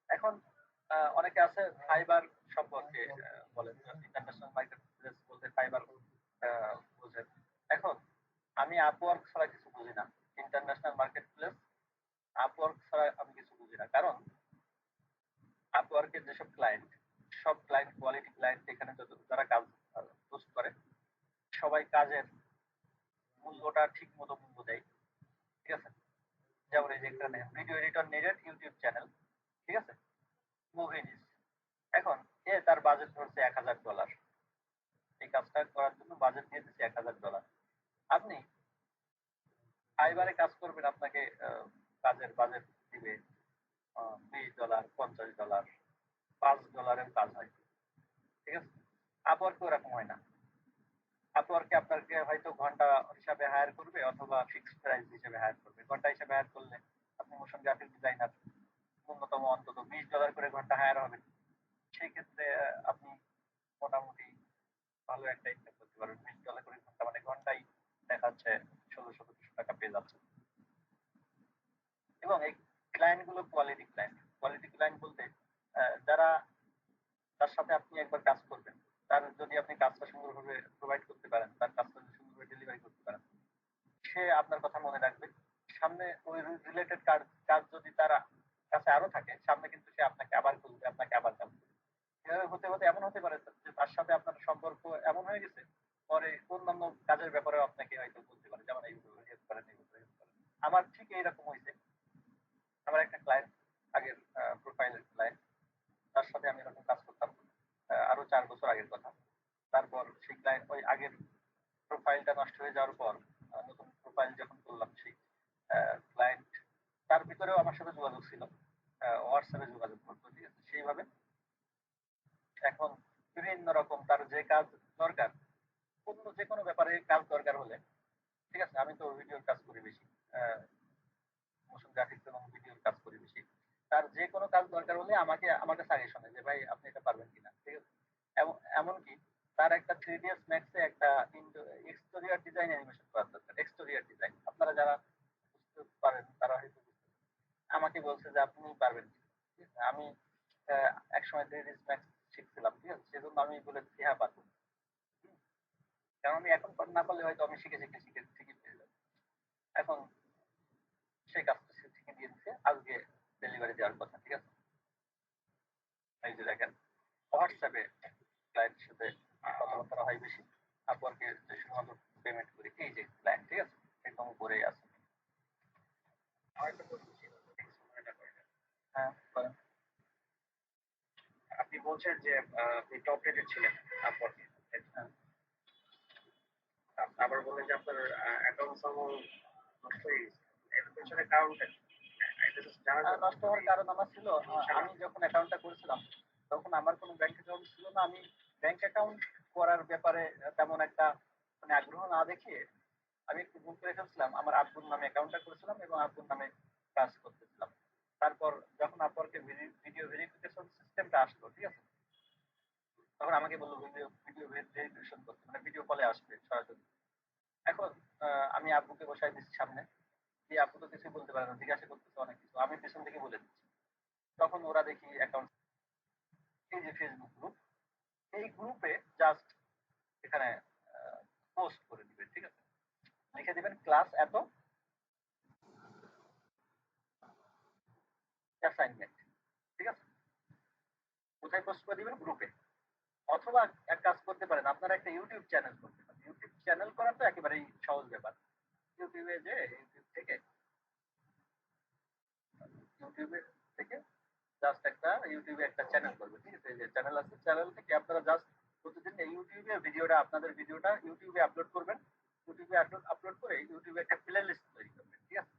A: এখন অনেকে আছে ফাইবার সম্পর্কে বলেন, ইন্টারন্যাশনাল মার্কেট প্লেস বলতে ফাইবার বোঝেন। এখন আমি আপওয়ার্ক ছাড়া কিছু বুঝি না, ইন্টারন্যাশনাল মার্কেট প্লেস আপওয়ার্ক ছাড়া আমি কিছু বুঝি না। কারণ আপওয়ার্কের যেসব ক্লায়েন্ট, সব ক্লায়েন্ট কোয়ালিটি ক্লায়েন্ট, এখানে যত যারা কাজ পোস্ট করে সবাই কাজের মূল্যটা ঠিক মতো মূল্য দেয়। ঠিক আছে, যেমন এই যে এখানে ভিডিও এডিটর নেডেড ইউটিউব চ্যানেল, ঠিক আছে, মুভি নিউজ। এখন তার বাজেট ধরছে $1,000, এই কাজটা করার জন্য বাজেট দিয়ে দিচ্ছে $1,000। আপনি ফাইবারে কাজ করবেন, আপনাকে কাজের বাজেট দিবে $20, $50, $5 কাজ হয়। ঠিক আছে, আপওয়ার্কে ওরকম হয় না। আপওয়ার্কে আপনাকে হয়তো ঘন্টা হিসাবে হায়ার করবে অথবা ফিক্সড প্রাইস হিসেবে হায়ার করবে। ঘন্টা হিসাবে হায়ার করলে আপনি মোশন গ্রাফিক ডিজাইনার, ন্যূনতম অন্তত $20 করে ঘন্টা হায়ার হবে। সেই ক্ষেত্রে আপনি মোটামুটি ভালো একটা ইনকাম করতে পারবেন। $20 করে ঘন্টা মানে ঘন্টায় দেখা যাচ্ছে 1600-1700 টাকা পেয়ে যাচ্ছে। এবং এই ক্লায়েন্ট গুলো কোয়ালিটি ক্লায়েন্ট। কোয়ালিটি ক্লায়েন্ট বলতে যারা, তার সাথে আপনি একবার কাজ করবেন, তার যদি আপনি কাজটা সুন্দরভাবে প্রোভাইড করতে পারেন, তার কাজটা যদি সুন্দরভাবে ডেলিভারি করতে পারেন, সে আপনার কথা মনে রাখবে। সামনে ওই রিলেটেড কাজ যদি তার কাছে আরো থাকে, সামনে কিন্তু সে আপনাকে আবার খুঁজবে, আপনাকে আবার কাজ করবে। এভাবে হতে হতে এমন হতে পারে যে তার সাথে আপনার সম্পর্ক এমন হয়ে গেছে, পরে অন্যান্য কাজের ব্যাপারেও আপনাকে হয়তো বলতে পারে, যেমন এইভাবে হেল্প করেন, এইভাবে হেল্প করেন। আমার ঠিক এইরকম হয়েছে। আমার একটা ক্লায়েন্ট, আগের প্রোফাইলের ক্লায়েন্ট, তার সাথে আমি এরকম কাজ করতাম আরো 4 বছর আগের কথা। তারপর সেই ক্লায়েন্ট ওই আগের প্রোফাইলটা নষ্ট হয়ে যাওয়ার পর নতুন প্রোফাইল যখন করলাম, সেই করেও আমার সাথে যোগাযোগ ছিল, হোয়াটসঅ্যাপে যোগাযোগ করতো, ঠিক আছে। সেইভাবে এখন বিভিন্ন রকম তার যে কাজ দরকার, অন্য যে কোনো ব্যাপারে কাজ দরকার হলে, ঠিক আছে, আমি তো ভিডিওর কাজ করি বেশি, মোশন গ্রাফিক্স এবং ভিডিওর কাজ করি বেশি। তার যে কোনো কাজ দরকার হলে আমাকে আমাকে সাজেশন যে ভাই আপনি এটা পারবেন কিনা, ঠিক আছে। এমনকি তার একটা 3ds ম্যাক্সে একটা এক্সটেরিয়র ডিজাইন অ্যানিমেশন করার দরকার। এক্সটেরিয়র ডিজাইন আপনারা যারা বুঝতে পারেন তারা হয়তো আমাকে বলছে যে আপনি পারবেন কিনা, ঠিক আছে? আমি একসময় 3ds ম্যাক্স শিখছিলাম, ঠিক আছে, সেজন্য আমি বলেছি হ্যাঁ পারবো। কারণ আমি এখন না পারলে হয়তো আমি শিখে শিখে শিখে শিখে পেয়ে যাবো। এখন সেই কাজটা সে শিখে দিয়ে দিচ্ছে, আজকে ডেলিভারি দেওয়ার কথা, ঠিক আছে। এই যে দেখেন, হোয়াটসঅ্যাপে ক্লায়েন্টের সাথে কথাবার্তা হয় বেশি, আপওয়ার্কে যে শুধুমাত্র পেমেন্ট করি, এই যে ক্লায়েন্ট, ঠিক আছে, একদম উপরেই আছে।
D: আরেকটা প্রশ্ন ছিল, এটা করে দেন।
A: হ্যাঁ বলেন।
D: আপনি বলছেন যে আপনি টপ রেটেড ছিলেন আপওয়ার্কে,
A: হ্যাঁ।
D: আবার বললেন যে আপনার অ্যাকাউন্ট সার্ভার নষ্ট হয়ে গেছে, এর পেছনে কারণটা কি? এটা just জানার জন্য।
A: নষ্ট হওয়ার কারণ আমার ছিল, আমি যখন অ্যাকাউন্টটা করেছিলাম তখন আমার কোনো ব্যাংক অ্যাকাউন্ট ছিল না। আমি ব্যাংক অ্যাকাউন্ট করার ব্যাপারে তেমন একটা মানে আগ্রহ না দেখিয়ে আমি একটু ভুল করে ফেলছিলাম। আমার আব্বুর নামে অ্যাকাউন্টটা করেছিলাম এবং আব্বুর নামে কাজ করতেছিলাম। তারপর যখন আপওয়ার্কে ভিডিও ভেরিফিকেশন সিস্টেমটা আসলো, ঠিক আছে, তখন আমাকে বললো ভিডিও ভিডিও ভেরিফিকেশন করতে, মানে ভিডিও কলে আসবে সরাসরি। এখন আমি আব্বুকে বসাই দিচ্ছি সামনে, দিয়ে আব্বু তো কিছুই বলতে পারে না, জিজ্ঞাসা করতেছে অনেক কিছু, আমি পেছন থেকে বলে দিচ্ছি। তখন ওরা দেখি অ্যাকাউন্ট, এই যে ফেসবুক গ্রুপ, এই গ্রুপে জাস্ট এখানে পোস্ট করে দিবেন, ঠিক আছে, লিখে দিবেন ক্লাস এত অ্যাসাইনমেন্ট, ঠিক আছে। কোথায় পোস্ট করে দিবেন? গ্রুপে। অথবা এক কাজ করতে পারেন, আপনারা একটা ইউটিউব চ্যানেল করতে পারেন। ইউটিউব চ্যানেল করা তো একেবারেই সহজ ব্যাপার। ইউটিউবে যে ইউটিউবে থেকে জাস্ট একটা ইউটিউবে একটা চ্যানেল করবে, ঠিক আছে। এই যে চ্যানেল আছে, চ্যানেল থেকে আপনারা জাস্ট প্রতিদিন এই ইউটিউবে ভিডিওটা, আপনাদের ভিডিওটা ইউটিউবে আপলোড করবেন। ইউটিউবে আপলোড করে ইউটিউবে একটা প্লে লিস্ট তৈরি করবেন, ঠিক আছে।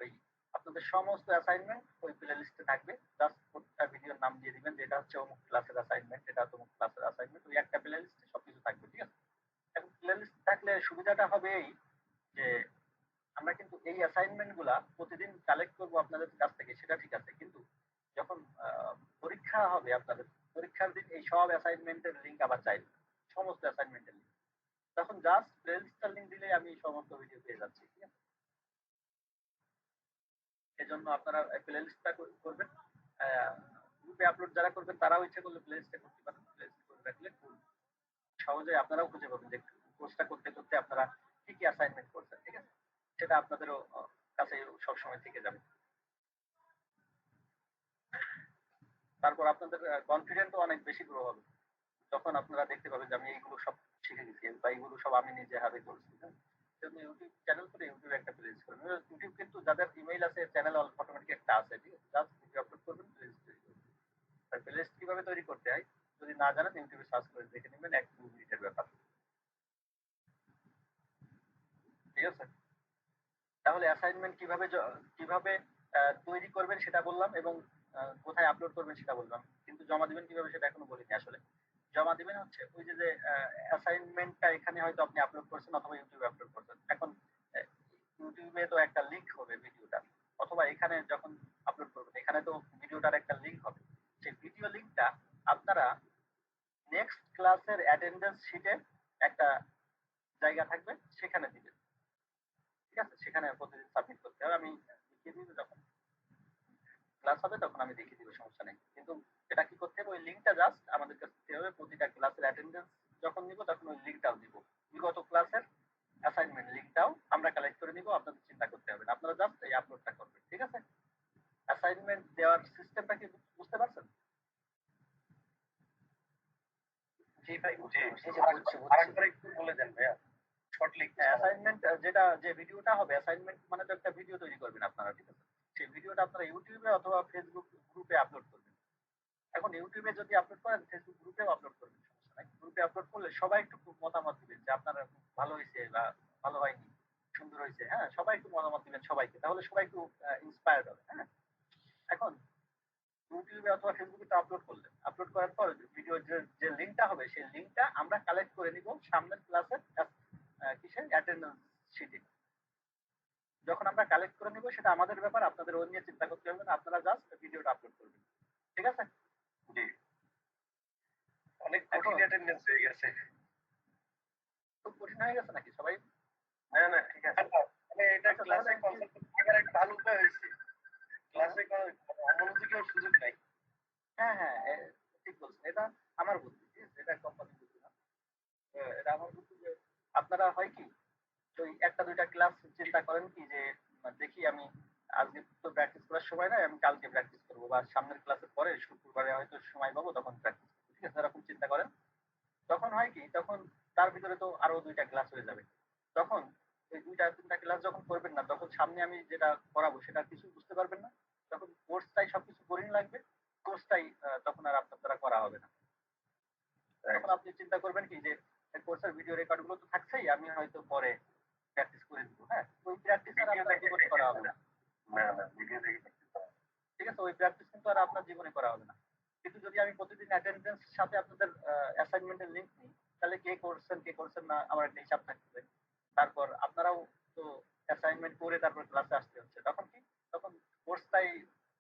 A: ওই আপনাদের সমস্ত অ্যাসাইনমেন্ট ওই প্লে লিস্টে থাকবে। জাস্ট প্রত্যেকটা ভিডিওর নাম দিয়ে দিবেন যে এটা হচ্ছে অমুক ক্লাসের অ্যাসাইনমেন্ট, এটা অমুক ক্লাসের অ্যাসাইনমেন্ট, ওই একটা প্লে লিস্টে সবকিছু থাকবে, ঠিক আছে। এখন প্লে লিস্ট থাকলে সুবিধাটা হবে এই যে আমরা কিন্তু এই অ্যাসাইনমেন্ট গুলা প্রতিদিন কালেক্ট করবো আপনাদের কাছ থেকে, সেটা ঠিক আছে, কিন্তু যখন পরীক্ষা হবে আপনাদের, পরীক্ষার দিন এই সব অ্যাসাইনমেন্টের লিঙ্ক আবার চাইবে, সমস্ত অ্যাসাইনমেন্টের লিঙ্ক। তখন জাস্ট প্লে লিস্টের লিঙ্ক দিলে আমি সমস্ত ভিডিও পেয়ে যাচ্ছি, ঠিক আছে। এজন্য আপনারা প্লে লিস্টটা করবেন। গ্রুপে আপলোড যারা করবেন তারাও ইচ্ছে করলে প্লে লিস্টে করতে পারেন। প্লে লিস্ট করে রাখলে খুব সহজে আপনারাও খুঁজে পাবেন যে কোর্সটা করতে করতে আপনারা কি কি অ্যাসাইনমেন্ট করছেন, ঠিক আছে। সেটা আপনাদেরও কাছে সবসময় থেকে যাবে। তারপর আপনাদের কনফিডেন্টও অনেক বেশি গ্রো হবে যখন আপনারা দেখতে পাবেন যে আমি এইগুলো সব শিখে গেছি বা এইগুলো সব আমি নিজে হাতে করছি। হ্যাঁ, সেজন্য ইউটিউব চ্যানেল করে ইউটিউবে একটা প্লেলিস্ট করবেন। ইউটিউব কিন্তু যাদের ইমেইল আছে চ্যানেল অটোমেটিক একটা আছে, ঠিক আছে, জাস্ট ভিডিও আপলোড করবেন, প্লেলিস্ট তৈরি করবেন। আর প্লেলিস্ট কিভাবে তৈরি করতে হয় যদি না জানেন ইউটিউবে সার্চ করে দেখে নেবেন, 1-2 মিনিটের ব্যাপার, ঠিক আছে। তাহলে অ্যাসাইনমেন্ট কিভাবে তৈরি করবেন সেটা বললাম, এবং কোথায় আপলোড করবেন সেটা বললাম, কিন্তু জমা দিবেন কিভাবে সেটা এখনো বলিনি আসলে। জমা দিবেন হচ্ছে ওই যে অ্যাসাইনমেন্টটা এখানে হয়তো আপনি আপলোড করছেন অথবা ইউটিউবে আপলোড করছেন। এখন ইউটিউবে তো একটা লিংক হবে ভিডিওটা, অথবা এখানে যখন আপলোড করবেন এখানে তো ভিডিওটার একটা লিংক হবে। সেই ভিডিও লিংকটা আপনারা নেক্সট ক্লাসের অ্যাটেন্ডেন্স শিটে একটা জায়গা থাকবে সেখানে দিবেন, ঠিক আছে। সেখানে প্রতিদিন সাবমিট করতে হবে, আমি দেখিয়ে দিব যখন ক্লাস হবে তখন আমি দেখিয়ে দিব, সমস্যা নেই। কিন্তু এটা কি করতে হবে, ওই লিঙ্কটা জাস্ট আমাদের কাছে দিতে হবে। প্রতিটা ক্লাসের অ্যাটেন্ডেন্স যখন নিব তখন ওই লিঙ্কটাও দিব, বিগত ক্লাসের অ্যাসাইনমেন্ট লিঙ্কটাও আমরা কালেক্ট করে নিব, আপনাদের চিন্তা করতে হবে না, আপনারা জাস্ট এই আপলোডটা করবেন, ঠিক আছে। অ্যাসাইনমেন্ট দেওয়ার সিস্টেমটা কি বুঝতে পারছেন?
D: জি ভাই,
A: বুঝছি।
D: আরেকবার একটু বলে দেন ভাইয়া, শর্টলি।
A: অ্যাসাইনমেন্ট যেটা যে ভিডিওটা হবে, অ্যাসাইনমেন্ট মানে তো একটা ভিডিও তৈরি করবেন আপনারা, ঠিক আছে। সেই ভিডিওটা আপনারা ইউটিউবে অথবা ফেসবুক গ্রুপে আপলোড করবেন। এখন ইউটিউবে যদি আপলোড করেন ফেসবুক গ্রুপেও আপলোড করবেন, সমস্যা নাই। গ্রুপে আপলোড করলে সবাই একটু খুব মতামত দিবেন যে আপনারা ভালো হয়েছে বা ভালো হয়নি, সুন্দর সুন্দর হয়েছে, হ্যাঁ সবাই একটু মতামত দিবেন সবাইকে, তাহলে সবাই একটু ইন্সপায়ার্ড হবে। হ্যাঁ, এখন ইউটিউবে অথবা ফেসবুকে তো আপলোড করলেন, আপলোড করার পর ভিডিও যে লিঙ্কটা হবে সেই লিঙ্কটা আমরা কালেক্ট করে নিব সামনের ক্লাসের কিসের অ্যাটেন্ডেন্স শিটে। যখন আমরা কালেক্ট করে নিব সেটা আমাদের ব্যাপার, আপনাদের ওই নিয়ে চিন্তা করতে হবে না, আপনারা জাস্ট ভিডিওটা আপলোড করবেন। ঠিক আছে?
D: জি, অনেক
A: এখন
D: কঠিন অ্যাটেন্ডেন্স হয়ে গেছে।
A: খুব কঠিন হয়ে গেছে নাকি সবাই?
D: না না, ঠিক আছে, মানে এটা
A: আচ্ছা,
D: ক্লাসে
A: তাহলে
D: কনসেন্ট্রেট থাকার একটা ভালো উপায় হয়েছে। ক্লাসে অমনোযোগের সুযোগ নাই।
A: হ্যাঁ হ্যাঁ, ঠিক বলছেন, এটা আমার বুদ্ধি, ঠিক আছে? এটা কোম্পানির বুদ্ধি না, এটা আমার বুদ্ধি যে আপনারা হয় কি ওই একটা দুইটা ক্লাস চিন্তা করেন কি যে দেখি আমি আজকে তো প্র্যাকটিস করার সময় নাই, আমি কালকে প্র্যাকটিস করবো বা সামনের ক্লাসের পরে শুক্রবারে হয়তো সময় পাবো তখন প্র্যাকটিস করবো, ঠিক আছে? এরকম চিন্তা করেন, তখন হয় কি তখন তার ভিতরে তো আরো দুইটা ক্লাস হয়ে যাবে। তখন ওই দুইটা তিনটা ক্লাস যখন করবেন না, তখন সামনে আমি যেটা করাবো সেটা কিছু বুঝতে পারবেন না, তখন কোর্সটাই সবকিছু বোরিং লাগবে, কোর্সটাই তখন আর আপনার দ্বারা করা হবে না। তখন আপনি চিন্তা করবেন কি যে কোর্সের ভিডিও রেকর্ড গুলো তো থাকছেই, আমি হয়তো পরে প্র্যাকটিস করে দিব। হ্যাঁ, ওই প্র্যাকটিস আর
D: ভিডিও
A: আপনার
D: দেখে
A: জীবনে করা হবে না।
D: না না, ভিডিও দেখে
A: ঠিক আছে, ওই প্র্যাকটিস কিন্তু আর আপনার জীবনে করা হবে না। কিন্তু যদি আমি প্রতিদিন অ্যাটেন্ডেন্স সাথে আপনাদের অ্যাসাইনমেন্টের লিংক নিই, তাহলে কে করছেন না আমার একটা হিসাব থাকবে। তারপর আপনারাও তো অ্যাসাইনমেন্ট করে তারপর ক্লাসে আসতে হচ্ছে, তখন কি তখন কোর্সটাই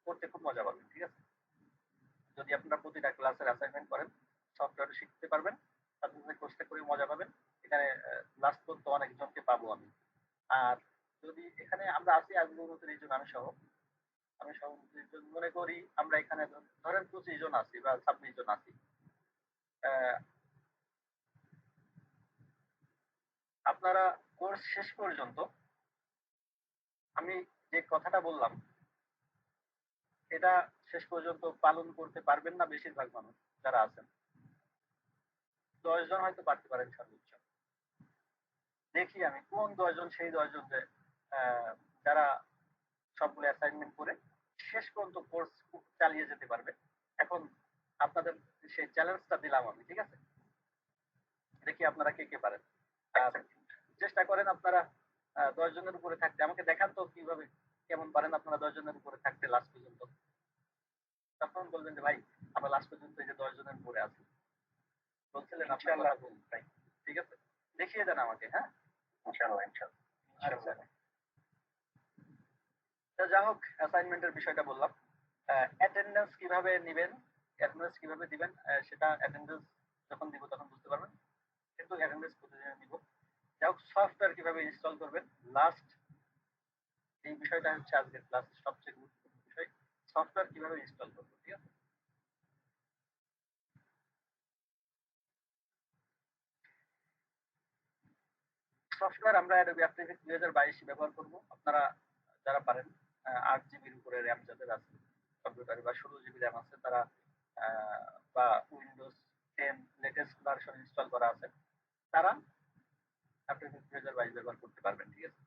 A: করতে খুব মজা পাবেন। ঠিক আছে, যদি আপনারা প্রতিটা ক্লাসের অ্যাসাইনমেন্ট করেন, সফটওয়্যার শিখতে পারবেন, সাথে সাথে কোর্সটা করে মজা পাবেন। এখানে লাস্ট পর্যন্ত অনেকজনকে পাবো আমি। আর যদি এখানে আমরা আছি আজকে 29 জন, আমি সহ 29 জন মনে করি, আমরা এখানে ধরেন 25 জন আছি বা 26 জন আছি। আহ, আপনারা কোর্স শেষ পর্যন্ত আমি যে কথাটা বললাম এটা শেষ পর্যন্ত পালন করতে পারবেন না বেশিরভাগ মানুষ যারা আছেন। 10 জন হয়তো পারতে পারেন সর্বোচ্চ। দেখি আমি কোন 10 জন সেই 10 জন যে যারা সবগুলো অ্যাসাইনমেন্ট করে শেষ পর্যন্ত কোর্স চালিয়ে যেতে পারবে। এখন আপনাদের সেই চ্যালেঞ্জটা দিলাম আমি, ঠিক আছে? দেখি আপনারা কে কে পারেন। আর চেষ্টা করেন আপনারা 10 জনের উপরে থাকতে, আমাকে দেখান তো কিভাবে কেমন পারেন আপনারা 10 জনের উপরে থাকতে লাস্ট পর্যন্ত। তখন বলবেন যে ভাই আমরা লাস্ট পর্যন্ত এই যে 10 জনের উপরে আছি, বলছিলেন আপনার
D: ইনশাআল্লাহ।
A: কথা বলুন ভাই। ঠিক আছে, দেখিয়ে দেন আমাকে। হ্যাঁ,
D: ইনশাআল্লাহ ইনশাআল্লাহ
A: আচ্ছা। তা যা হোক, অ্যাসাইনমেন্টের বিষয়টা বললাম। অ্যাটেন্ডেন্স কিভাবে নিবেন, অ্যাটেন্ডেন্স কিভাবে দিবেন, সেটা অ্যাটেন্ডেন্স যখন দিব তখন বুঝতে পারবেন, কিন্তু অ্যাটেন্ডেন্স প্রতিদিন নিব। যাই হোক, সফটওয়্যার কিভাবে ইনস্টল করবেন, লাস্ট এই বিষয়টা হচ্ছে আজকের ক্লাসের সবচেয়ে গুরুত্বপূর্ণ বিষয়, সফটওয়্যার কিভাবে ইনস্টল করবো। ঠিক আছে, সফটওয়্যার আমরা অ্যাডোবি আফটার এফেক্টস 2022 ব্যবহার করব। আপনারা যারা পারেন 8 জিবির উপরে র্যাম যাদের আছে কম্পিউটারে বা 16 জিবি র্যাম আছে তারা বা উইন্ডোজ 10 লেটেস্ট ভার্সন ইনস্টল করা আছে, তারা আফটার এফেক্টস 2022 ব্যবহার করতে পারবেন। ঠিক আছে,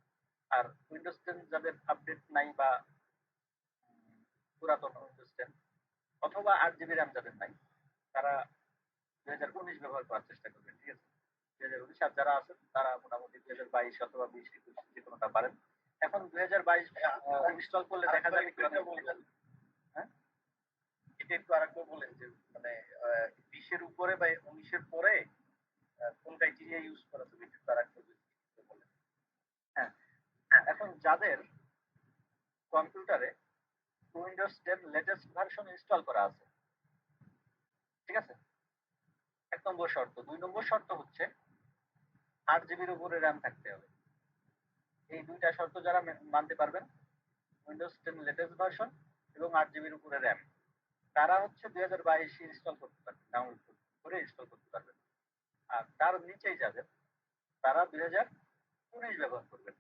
A: আর উইন্ডোজ 10 যাদের আপডেট নাই বা পুরাতন উইন্ডোজ 10 অথবা 8 জিবি র্যাম যাদের নাই, তারা 2019 ব্যবহার করার চেষ্টা করবেন। ঠিক আছে, 2019 আর যারা আছেন তারা মোটামুটি 2022 অথবা 2021 যে কোনোটা পারেন। এখন 2022 ইনস্টল করলে দেখা যাবে কিভাবে বলবেন। হ্যাঁ,
D: এটা একটু আরেকবার বলেন যে মানে 20-এর উপরে বা 19-এর পরে কোন ক্রাইটেরিয়া ইউজ করা তুমি একটু আরেকবার বলেন।
A: হ্যাঁ, এখন যাদের কম্পিউটারে উইন্ডোজ 10 লেটেস্ট ভার্সন ইনস্টল করা আছে, ঠিক আছে, 1 নম্বর শর্ত। 2 নম্বর শর্ত হচ্ছে 8 জিবির উপরে র্যাম থাকতে হবে। এই দুইটা শর্ত যারা মানতে পারবেন, উইন্ডোজ 10 লেটেস্ট ভার্সন এবং 8 জিবির উপরে র্যাম, তারা হচ্ছে 2022 ইনস্টল করতে পারবেন, ডাউনলোড করে ইনস্টল করতে পারবেন। আর তার নিচেই যাদের, তারা 2019 ব্যবহার করবেন।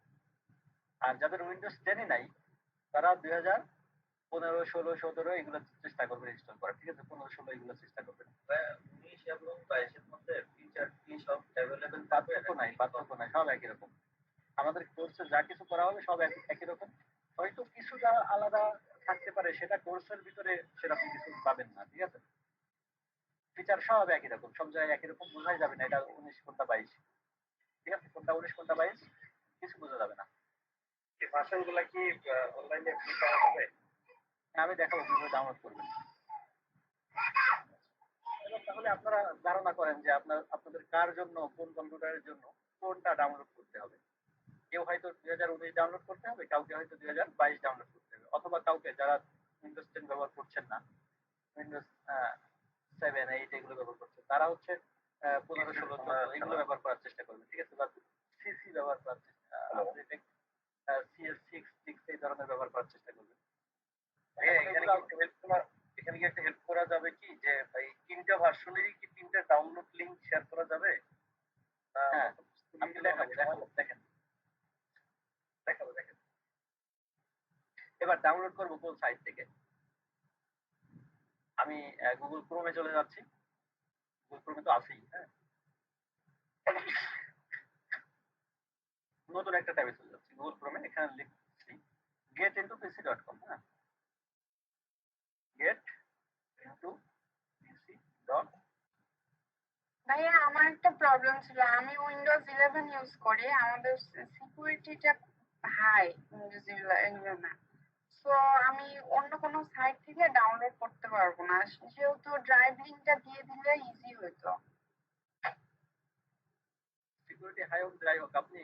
A: আর যাদের উইন্ডোজ 10ই নাই, তারা 2015, 16, 17 এগুলো চেষ্টা করবেন ইনস্টল করার। ঠিক আছে, 15, 16 এগুলো চেষ্টা করবেন।
D: 19 এবং 22-এর মধ্যে ফিচার কি সব অ্যাভেলেবেল
A: পার্থক্য নাই, সব একই রকম। আমাদের কোর্সে যা কিছু করা হবে সব একই রকম। হয়তো কিছুটা আলাদা থাকতে পারে, সেটা কোর্সের ভিতরে সেরকম কিছু পাবেন না। ঠিক আছে, ফিচার সব একই রকম, সব জায়গায় একই রকম, বোঝাই যাবে না এটা 19 কোনটা 22। ঠিক আছে, কোনটা 19 কোনটা 22 কিছু বোঝা যাবে না।
D: এই ভার্সনগুলো কি অনলাইনে পাওয়া যাবে?
A: আমি দেখাবো কিভাবে ডাউনলোড করবেন। এবার তাহলে আপনারা ধারণা করেন যে আপনাদের কার জন্য, কোন কম্পিউটারের জন্য কোনটা ডাউনলোড করতে হবে। কেউ হয়তো 2019 ডাউনলোড করতে হবে, কাউকে হয়তো 2022 ডাউনলোড করতে হবে, অথবা কাউকে যারা উইন্ডোজ 10 ব্যবহার করছেন না, উইন্ডোজ 7, 8 এগুলো ব্যবহার করছেন, তারা হচ্ছে 15, 16, 14 এগুলো ব্যবহার করার চেষ্টা করবেন, ঠিক আছে? বা সিসি ব্যবহার করার চেষ্টা, CS6 এই ধরনের ব্যবহার করার চেষ্টা করবেন।
D: এখানে কি একটা হেল্প করা যাবে কি যে ভাই তিনটা ভার্সনেরই কি তিনটা ডাউনলোড লিংক শেয়ার করা যাবে?
A: হ্যাঁ, আমি দেখাবো, দেখেন।
D: দেখেন।
A: এবার ডাউনলোড করব কোন সাইট থেকে? আমি গুগল ক্রোমে চলে যাচ্ছি। গুগল ক্রোমে তো আছেই, হ্যাঁ। নতুন একটা ট্যাবে চলে যাচ্ছি গুগল ক্রোমে, এখানে লিখছি getintopc.com, হ্যাঁ, getintopc.
C: ভাইয়া আমার একটা প্রবলেম ছিল, আমি উইন্ডোজ 11 ইউজ করি, আমাদের সিকিউরিটিটা হাই উইন্ডোজ 11। সো আমি অন্য কোনো সাইট থেকে ডাউনলোড করতে পারবো না, যেহেতু ড্রাইভ লিঙ্কটা দিয়ে দিলে ইজি হইতো।
A: সিকিউরিটি হাই হোক যাই হোক, আপনি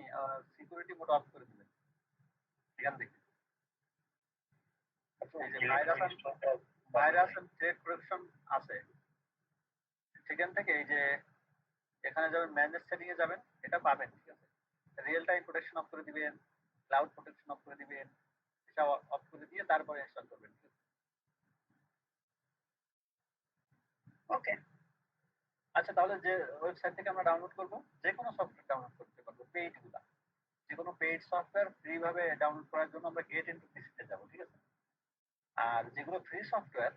A: সিকিউরিটি মোড অফ করে দিবেন এখান থেকে। এই যে ভাইরাস এন্ড থ্রেট প্রোটেকশন আছে, সেখান থেকে এই যে এখানে যাবেন, ম্যানেজ সেটিং এ যাবেন, এটা পাবেন, ঠিক আছে? রিয়েল টাইম প্রোটেকশন অফ করে দিবেন, ক্লাউড প্রোটেকশন অফ করে দিবেন, এটা অফ করে দিয়ে তারপরে ইনস্টল করবেন, ঠিক আছে?
C: ওকে।
A: আচ্ছা, তাহলে যে ওয়েবসাইট থেকে আমরা ডাউনলোড করব, যে কোনো সফটওয়্যার ডাউনলোড করতে পারবো, পেইড গুলা, যে কোনো পেইড সফটওয়্যার ফ্রি ভাবে ডাউনলোড করার জন্য আমরা গেট ইনটু পিসিতে যাব, ঠিক আছে? আর যেগুলো ফ্রি সফটওয়্যার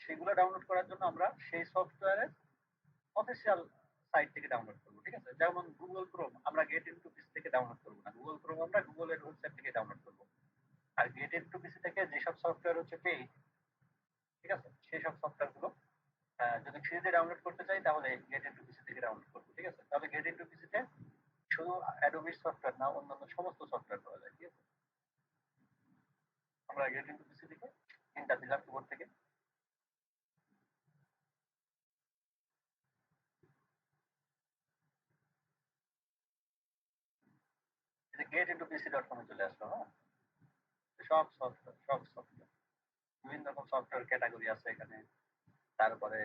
A: সেগুলো ডাউনলোড করার জন্য আমরা সেই সফটওয়্যারের অফিসিয়াল সাইট থেকে ডাউনলোড করবো, ঠিক আছে? যেমন গুগল ক্রোম আমরা গেট ইনটু পিসি থেকে ডাউনলোড করবো না, গুগল ক্রোম আমরা গুগলের ওয়েবসাইট থেকে ডাউনলোড করবো। আর গেট ইনটু পিসি থেকে যেসব সফটওয়্যার হচ্ছে পেইড, ঠিক আছে, সেই সব সফটওয়্যার গুলো যদি ফ্রিতে ডাউনলোড করতে চাই তাহলে গেট ইনটু পিসি থেকে ডাউনলোড করবো, ঠিক আছে? তবে গেট ইনটু পিসিতে শুধু অ্যাডোবি সফটওয়্যার না, অন্যান্য সমস্ত সফটওয়্যার পাওয়া যায়, ঠিক আছে? আমরা গেট ইনটু পিসি থেকে ইন্টার দিলাম কিবোর্ড থেকে। গেট ইনটু পিসি.com চলে আসলো, হ্যাঁ। সব সফটওয়্যার বিভিন্ন রকম সফটওয়্যার ক্যাটাগরি আছে এখানে। তারপরে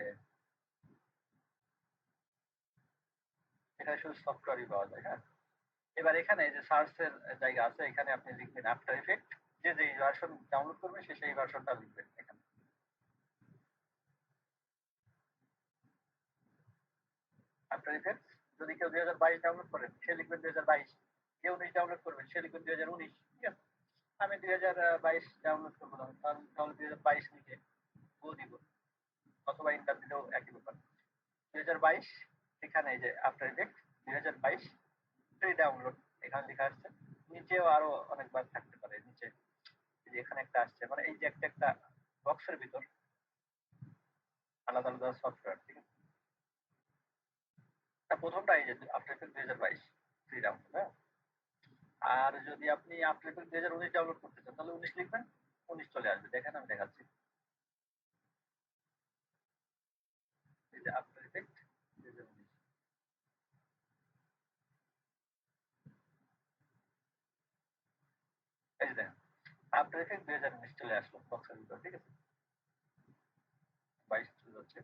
A: এখানে শুধু সফটওয়্যারই পাওয়া যায়, হ্যাঁ। এবার এখানে যে সার্চের জায়গা আছে, এখানে আপনি লিখবেন আফটার ইফেক্ট, যে যেই ভার্সন ডাউনলোড করবে সে সেই ভার্সনটা লিখবেন এখানে। আফটার ইফেক্টস যদি কেউ 2022 ডাউনলোড করেন সে লিখবেন 2022, কেউ 19 ডাউনলোড করবেন সে লিখবেন 2019, ঠিক আছে? আমি 2022 ডাউনলোড করবো না, তাহলে 2022 লিখে গো দিব, অথবা ইন্টার দিলেও একই ব্যাপার। 2022 এখানে এই যে আফটার ইফেক্ট 2022 ফ্রি ডাউনলোড এখানে লেখা আসছে। নিচেও আরো অনেকবার থাকতে পারে, নিচে এই যে এখানে একটা আসছে, মানে এই যে একটা একটা বক্সের ভিতর আলাদা আলাদা সফটওয়্যার, ঠিক আছে? প্রথমটা এই যে আফটার ইফেক্ট 2022 ফ্রি ডাউনলোড, হ্যাঁ। আর যদি আপনি আফটার ইফেক্ট 2019 ডাউনলোড করতে চান তাহলে 19 লিখবেন, 19 চলে আসবে। দেখেন আমি দেখাচ্ছি, এই যে আফটার ইফেক্ট 2019, এই যে দেখেন আফটার ইফেক্ট 2019 চলে আসলো বক্সের ভিতর, ঠিক আছে? 22 চলে যাচ্ছে।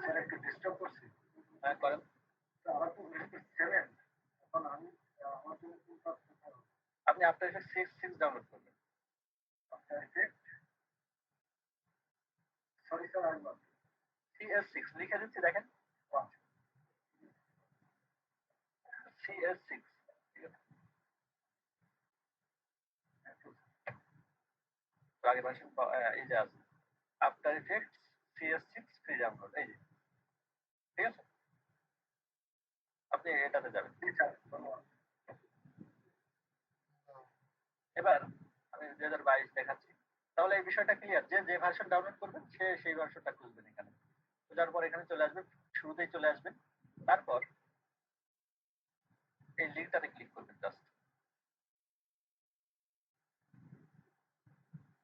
A: স্যার একটু ডিস্টার্ব করছি, হ্যাঁ করেন। আপনি আফটার ইফেক্ট 6 ডাউনলোড করবেন। আফটার ইফেক্ট, সরি স্যার, আমি CS6 লিখে দিচ্ছি, দেখেন CS6, ঠিক আছে? তো আগে ভার্সন এই যে আছে after effects CS6 free download, এই যে, ঠিক আছে? আপনি এটাতে যাবেন। এবার আমি 2022 দেখাচ্ছি, তাহলে এই বিষয়টা ক্লিয়ার যে যে ভার্সন ডাউনলোড করবেন সে সেই ভার্সনটা খুঁজবেন এখানে। খোঁজার পর এখানে চলে আসবেন, শুরুতেই চলে আসবেন, তারপর এই লিঙ্কটাতে ক্লিক করবেন। জাস্ট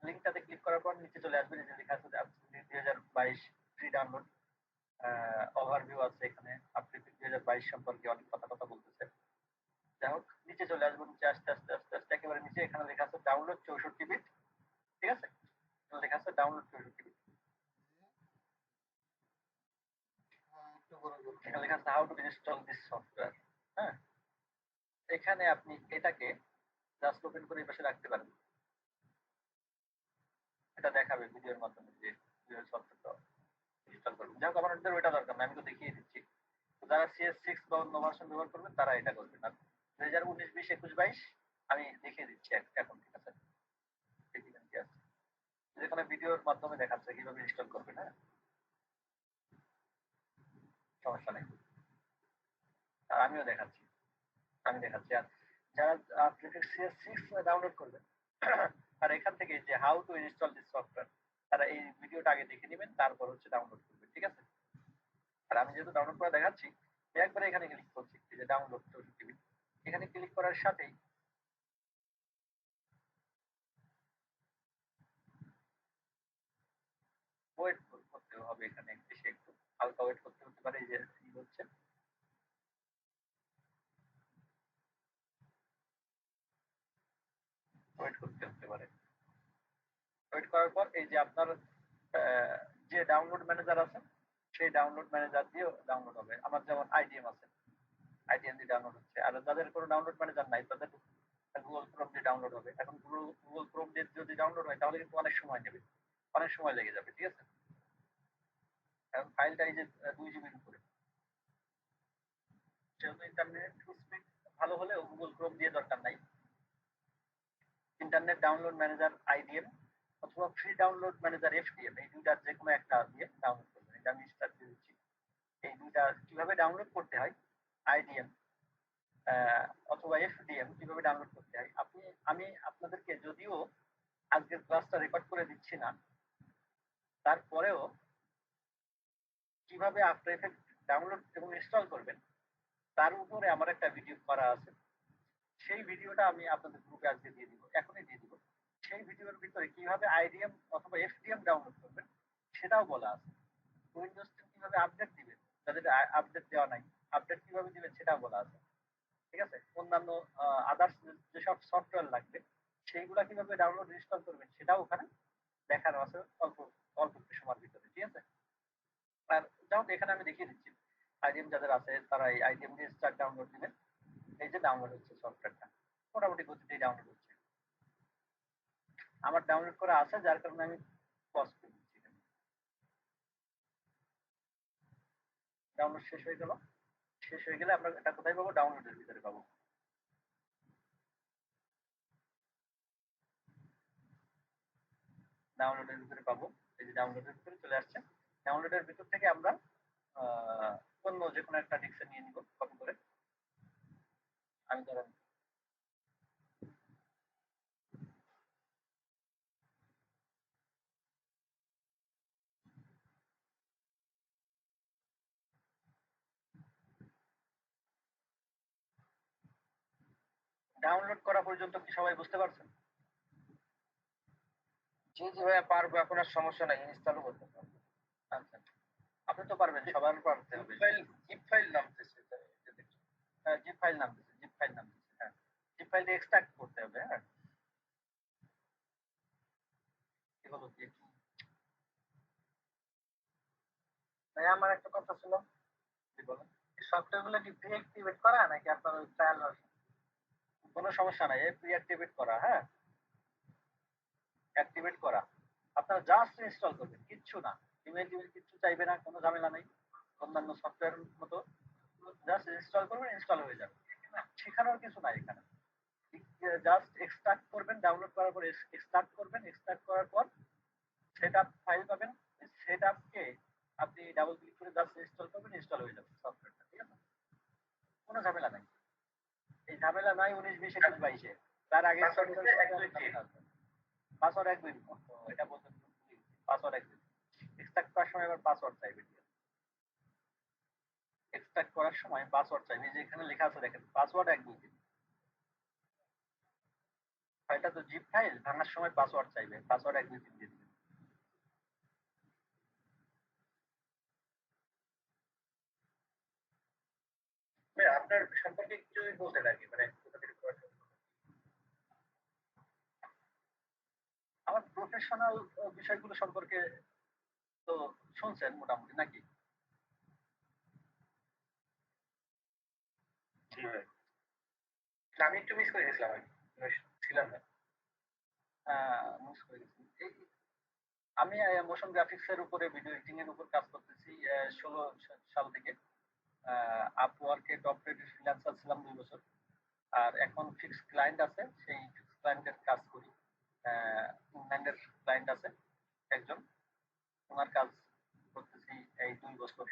A: লিঙ্কটাতে ক্লিক করার পর নিচে চলে আসবেন, এই যে লেখা আছে 2022 ফ্রি ডাউনলোড, ওভারভিউ আছে এখানে। আপনি 2022 সম্পর্কে অনেক কথা বলতেছে। যাই হোক, নিচে চলে আসবেন। নিচে আস্তে আস্তে আস্তে আস্তে একেবারে নিচে এখানে লেখা আছে ডাউনলোড 64 বিট। ঠিক আছে, এখানে লেখা আছে ডাউনলোড 64 বিট।
B: একটু বড় করুন।
A: এখানে লেখা আছে how to install this software. হ্যাঁ, এখানে আপনি এটাকে জাস্ট ওপেন করে এই পাশে রাখতে পারেন। এটা দেখাবে ভিডিওর মাধ্যমে যে কিভাবে সফটওয়্যারটা ইনস্টল করবেন। যাই হোক, আপনাদের ওইটা দরকার না, আমি তো দেখিয়ে দিচ্ছি। যারা CS6 বা অন্য ভার্সন ব্যবহার করবেন তারা এটা করবেন। আর 2019, 20, 21, 22 আমি দেখিয়ে দিচ্ছি এখন। ঠিক আছে, দেখবেন কি আছে, যেখানে ভিডিওর মাধ্যমে দেখাচ্ছে কিভাবে ইনস্টল করবেন। হ্যাঁ, সমস্যা নেই, আর আমিও দেখাচ্ছি। আর যারা আপডেটেড CS6 ডাউনলোড করবেন আর এখান থেকে যে how two install this software, তারা এই ভিডিওটা আগে দেখে নেবেন, তারপর হচ্ছে ডাউনলোড করবেন। ঠিক আছে, আর আমি যেহেতু ডাউনলোড করে দেখাচ্ছি, একবারে এখানে ক্লিক করছি, এই যে ডাউনলোড 64 বিট, এখানে ক্লিক করার সাথেই ওয়েট করতে হবে। এখানে বেশি একটু হালকা ওয়েট করতে হতে পারে। এই যে হচ্ছে ওয়েট করতে হতে পারে। ওয়েট করার পর এই যে আপনার যে ডাউনলোড ম্যানেজার আছে, সেই ডাউনলোড ম্যানেজার দিয়েও ডাউনলোড হবে। আমার যেমন আইডিএম আছে, আইডিএম দিয়ে ডাউনলোড হচ্ছে। আর যাদের কোনো ডাউনলোড ম্যানেজার নাই, তাদের গুগল ক্রোম দিয়ে ডাউনলোড হবে। এখন গুগল ক্রোম দিয়ে যদি ডাউনলোড হয় তাহলে কিন্তু অনেক সময় নেবে, অনেক সময় লেগে যাবে। ঠিক আছে, কারণ ফাইলটা এই যে 2 জিবির উপরে, সেহেতু ইন্টারনেট স্পিড ভালো হলেও গুগল ক্রোম দিয়ে দরকার নাই। ইন্টারনেট ডাউনলোড ম্যানেজার আইডিএম অথবা ফ্রি ডাউনলোড ম্যানেজার এফডিএম, এই দুইটার যে কোনো একটা দিয়ে ডাউনলোড করবেন। এটা আমি স্টার্ট দিয়ে দিচ্ছি। এই দুইটা কিভাবে ডাউনলোড করতে হয়, আইডিএম অথবা এফডিএম কিভাবে ডাউনলোড করতে হয়, আমি আপনাদেরকে যদিও আজকের ক্লাসটা রেকর্ড করে দিচ্ছি না, তারপরেও কিভাবে আফটার এফেক্ট ডাউনলোড এবং ইনস্টল করবেন তার উপরে আমার একটা ভিডিও করা আছে। সেই ভিডিওটা আমি আপনাদের গ্রুপে আজকে দিয়ে দিব, এখনই দিয়ে দিব। সেই ভিডিওর ভিতরে কিভাবে আইডিএম অথবা এফডিএম ডাউনলোড করবেন সেটাও বলা আছে। উইন্ডোজ 10 কিভাবে আপডেট দিবেন, যাদের আপডেট দেওয়া নাই, আপডেট কিভাবে দিবেন সেটাও বলা আছে। ঠিক আছে, অন্যান্য আদার্স যেসব সফটওয়্যার লাগবে সেইগুলা কিভাবে ডাউনলোড ইনস্টল করবেন সেটাও ওখানে দেখানো আছে অল্প অল্প একটু সময়ের ভিতরে। ঠিক আছে, আর যাই হোক, এখানে আমি দেখিয়ে দিচ্ছি আইডিএম যাদের আছে তারা এই আইডিএম দিয়ে স্টার্ট ডাউনলোড দিবেন। এই যে ডাউনলোড হচ্ছে সফটওয়্যারটা, মোটামুটি গতিতেই ডাউনলোড হচ্ছে। আমার ডাউনলোড করা আছে, যার কারণে আমি পজ করে দিচ্ছি। ডাউনলোড শেষ হয়ে গেল। শেষ হয়ে গেলে আমরা এটা কোথায় পাবো, ডাউনলোডের ভিতরে পাবো। ডাউনলোডের ভিতরে পাবো, এই যে ডাউনলোডের ভিতরে চলে আসছে। ডাউনলোডের ভিতর থেকে আমরা অন্য যে কোনো একটা ডিস্কে নিয়ে নিব কপি করে। আমি ধরেন ডাউনলোড করা পর্যন্ত কি সবাই বুঝতে পারছেন?
B: জি জি ভাইয়া, পারবো, এখন আর সমস্যা নাই, ইনস্টলও করতে পারবো।
A: আচ্ছা, আপনি তো পারবেন, সবার পারতে হবে।
D: জিপ ফাইল নামতেছে,
A: জিপ ফাইল নামতেছে, জিপ ফাইল নামতেছে। হ্যাঁ, জিপ ফাইলটা এক্সট্রাক্ট করতে হবে। হ্যাঁ, কি হলো কি
D: ভাই আমার একটা কথা ছিল,
A: কি বলেন?
D: এই সফটওয়্যার গুলো কি প্রি অ্যাক্টিভেট করা নাকি আপনার ওই ট্রায়াল ভার্সন?
A: কোনো সমস্যা নাই, এই প্রি অ্যাক্টিভেট করা। হ্যাঁ, অ্যাক্টিভেট করা, আপনারা জাস্ট ইনস্টল করবেন, কিচ্ছু না। ইমেল টিমেল কিচ্ছু চাইবে না, কোনো ঝামেলা নেই। অন্যান্য সফটওয়্যার মতো জাস্ট ইনস্টল করবেন, ইনস্টল হয়ে যাবে। শেখানোর কিছু নাই এখানে। জাস্ট এক্সট্রাক্ট করবেন, ডাউনলোড করার পর এক্সট্রাক্ট করবেন। এক্সট্রাক্ট করার পর সেটআপ ফাইল পাবেন। সেটআপকে আপনি ডাবল ক্লিক করে জাস্ট ইনস্টল করবেন, ইনস্টল হয়ে যাবে সফটওয়্যারটা। ঠিক আছে, কোনো ঝামেলা নাই। এই ঝামেলা নাই 19, 20, 21, 22-এ। তার আগে পাসওয়ার্ড 1, 2, এটা বলতে পাসওয়ার্ড 1, 2। এক্সট্রাক্ট করার সময় আবার পাসওয়ার্ড চাইবে। এক্সট্রাক্ট করার সময় পাসওয়ার্ড চাইবে, যে এখানে লেখা আছে দেখেন পাসওয়ার্ড 1 2 3। ফাইলটা তো জিপ ফাইল, ভাঙার সময় পাসওয়ার্ড চাইবে, পাসওয়ার্ড 1 2 3 দিয়ে দিবেন।
D: আপনার সম্পর্কে একটু যদি বলতেন আর কি, মানে কোথা থেকে পড়াশোনা করেন?
A: আমার প্রফেশনাল বিষয়গুলো সম্পর্কে তো শুনছেন মোটামুটি নাকি?
D: জি ভাই। আমি একটু মিস করে গেছিলাম আর কি, ছিলাম না।
A: মিস করে গেছি। আমি মোশন গ্রাফিক্স এর উপরে ভিডিও এডিটিং এর উপর কাজ করতেছি 16 সাল থেকে। আপওয়ার্কে টপ রেটেড ফ্রিল্যান্সার ছিলাম 2 বছর। আর এখন ফিক্সড ক্লায়েন্ট আছে, সেই ফিক্সড ক্লায়েন্টের কাজ করি। ইংল্যান্ডের ক্লায়েন্ট আছে একজন, ওনার কাজ করতেছি এই 2 বছর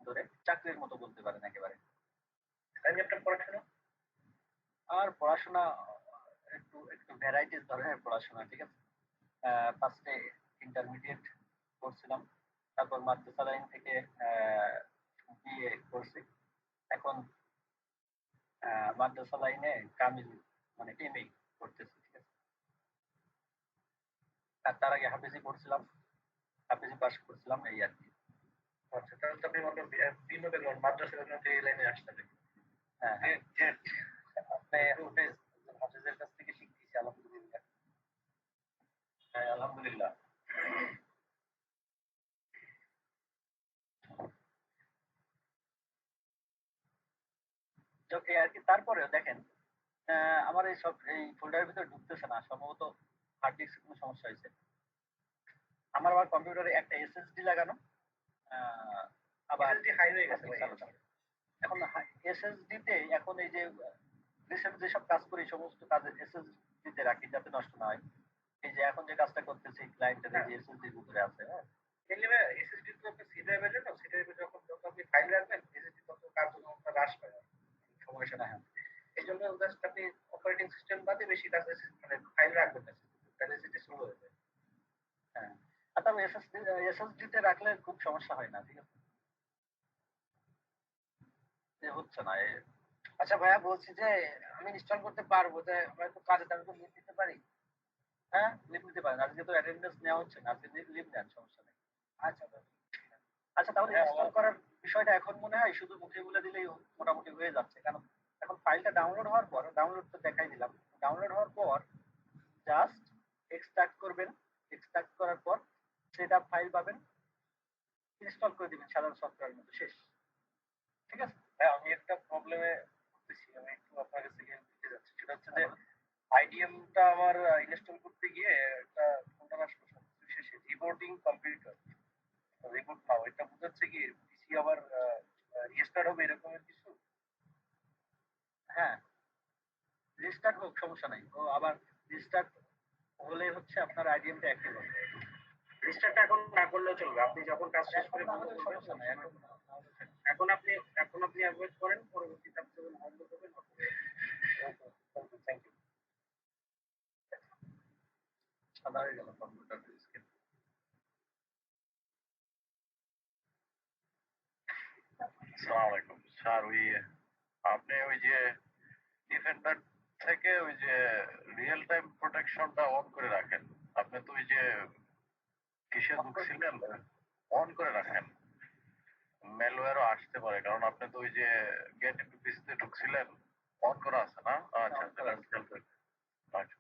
A: ধরে, চাকরির মতো বলতে পারেন একেবারে।
D: আমি আপনার পড়াশোনা
A: আর পড়াশোনা একটু একটু ভ্যারাইটিস ধরনের পড়াশোনা, ঠিক আছে। ফার্স্টে ইন্টারমিডিয়েট করছিলাম, তারপর মাদ্রাসা লাইন থেকে বিএ করছি। এখন মাদ্রাসা লাইনে কামিল মানে এমএ করতেছি, ঠিক আছে। আর তার আগে হাফেজি পড়ছিলাম, হাফেজি পাস করছিলাম এই আর কি।
D: আচ্ছা, তাহলে তো আপনি মনে ভিন্ন ব্যাকগ্রাউন্ড, মাদ্রাসা ব্যাকগ্রাউন্ড এই লাইনে আসতে হবে।
A: হ্যাঁ হ্যাঁ।
D: আপনি হাফেজের কাছ থেকে শিখতেছি, আলহামদুলিল্লাহ।
A: হ্যাঁ আলহামদুলিল্লাহ। এই আর কি। তারপরেও দেখেন আমার এই সব এই ফোল্ডারের ভিতরে ঢুকতেছে না, সম্ভবত হার্ড ডিস্কের কোনো সমস্যা হয়েছে। আমার আবার কম্পিউটারে একটা এসএসডি লাগানো, আবার
D: এসএসডি হাই হয়ে গেছে ভাই।
A: এখন এসএসডি তে এখন এই যে রিসেন্ট যেসব কাজ করি সমস্ত কাজ এসএসডি তে রাখি যাতে নষ্ট না হয়। এই যে এখন যে কাজটা করতেছি ক্লায়েন্টের এই যে এসএসডি এর ভিতরে আছে, হ্যাঁ।
D: এমনি এসএসডি তো আপনি সি ড্রাইভের জন্য, সি ড্রাইভে যখন যত আপনি ফাইল রাখবেন এসএসডি তত কার্যক্ষমতা হ্রাস পায়, সমস্যা না। হ্যাঁ, এই জন্য জাস্ট আপনি অপারেটিং সিস্টেম বাদে বেশি কাজ মানে ফাইল রাখবেন না, তাহলে এসএসডি স্লো হয়ে যায়।
A: হ্যাঁ, আর তবে এসএসডি তে রাখলে খুব সমস্যা হয় না, ঠিক আছে। হচ্ছে না
E: আচ্ছা ভাইয়া, বলছি যে আমি ইনস্টল করতে পারবো, যে আমরা একটু কাজে দাঁড় করে লিভ দিতে পারি?
A: হ্যাঁ, লিভ নিতে পারেন। আজকে তো অ্যাটেন্ডেন্স নেওয়া হচ্ছে না, আজকে লিভ নেন, সমস্যা নেই।
E: আচ্ছা ভাই।
A: আচ্ছা, তাহলে ইনস্টল করার বিষয়টা এখন মনে হয় শুধু মুখে বলে দিলেই মোটামুটি হয়ে যাচ্ছে, কারণ এখন ফাইলটা ডাউনলোড হওয়ার পর, ডাউনলোড তো দেখাই দিলাম, ডাউনলোড হওয়ার পর জাস্ট এক্সট্রাক্ট করবেন, এক্সট্রাক্ট করার পর সেটআপ ফাইল পাবেন, ইনস্টল করে দিবেন সাধারণ সফটওয়্যারের মতো, শেষ। ঠিক আছে।
D: হ্যাঁ, আমি একটা প্রবলেমে পড়তেছি, আমি একটু আপনার কাছে হেল্প নিতে যাচ্ছি। সেটা হচ্ছে যে আইডিএমটা আমার ইনস্টল করতে গিয়ে একটা ফোল্ডার আসলো সবকিছু শেষে, রিবোর্ডিং কম্পিউটার, রিবোট নাও, এটা বোঝাচ্ছে কি পিসি আবার রিস্টার্ট হবে এরকমের কিছু?
A: হ্যাঁ, রিস্টার্ট হোক, সমস্যা নাই। ও আবার রিস্টার্ট হলে হচ্ছে আপনার আইডিএমটা অ্যাক্টিভ হবে।
D: রিস্টার্টটা এখন না করলেও চলবে, আপনি যখন কাজ শেষ করে বন্ধ করবেন
A: সমস্যা নাই এখন।
D: এখন আপনি অ্যাভয়েড করেন, পরবর্তীতে আপনি যখন বন্ধ করবেন থ্যাংক ইউ।
A: সাদা হয়ে গেল কম্পিউটার স্ক্রিন।
F: আসসালামু আলাইকুম স্যার। আপনি ওই যে ডিফেন্ডার থেকে ওই যে রিয়েল টাইম প্রোটেকশনটা অন করে রাখেন। আপনি তো ওই যে কিসে ঢুকছিলেন অন করে রাখেন, ম্যালওয়্যারও আসতে পারে, কারণ আপনি তো ওই যে গেট ইনটু পিসিতে ঢুকছিলেন, অন করা আছে না? আচ্ছা, তাহলে আমি খেয়াল করি। আচ্ছা।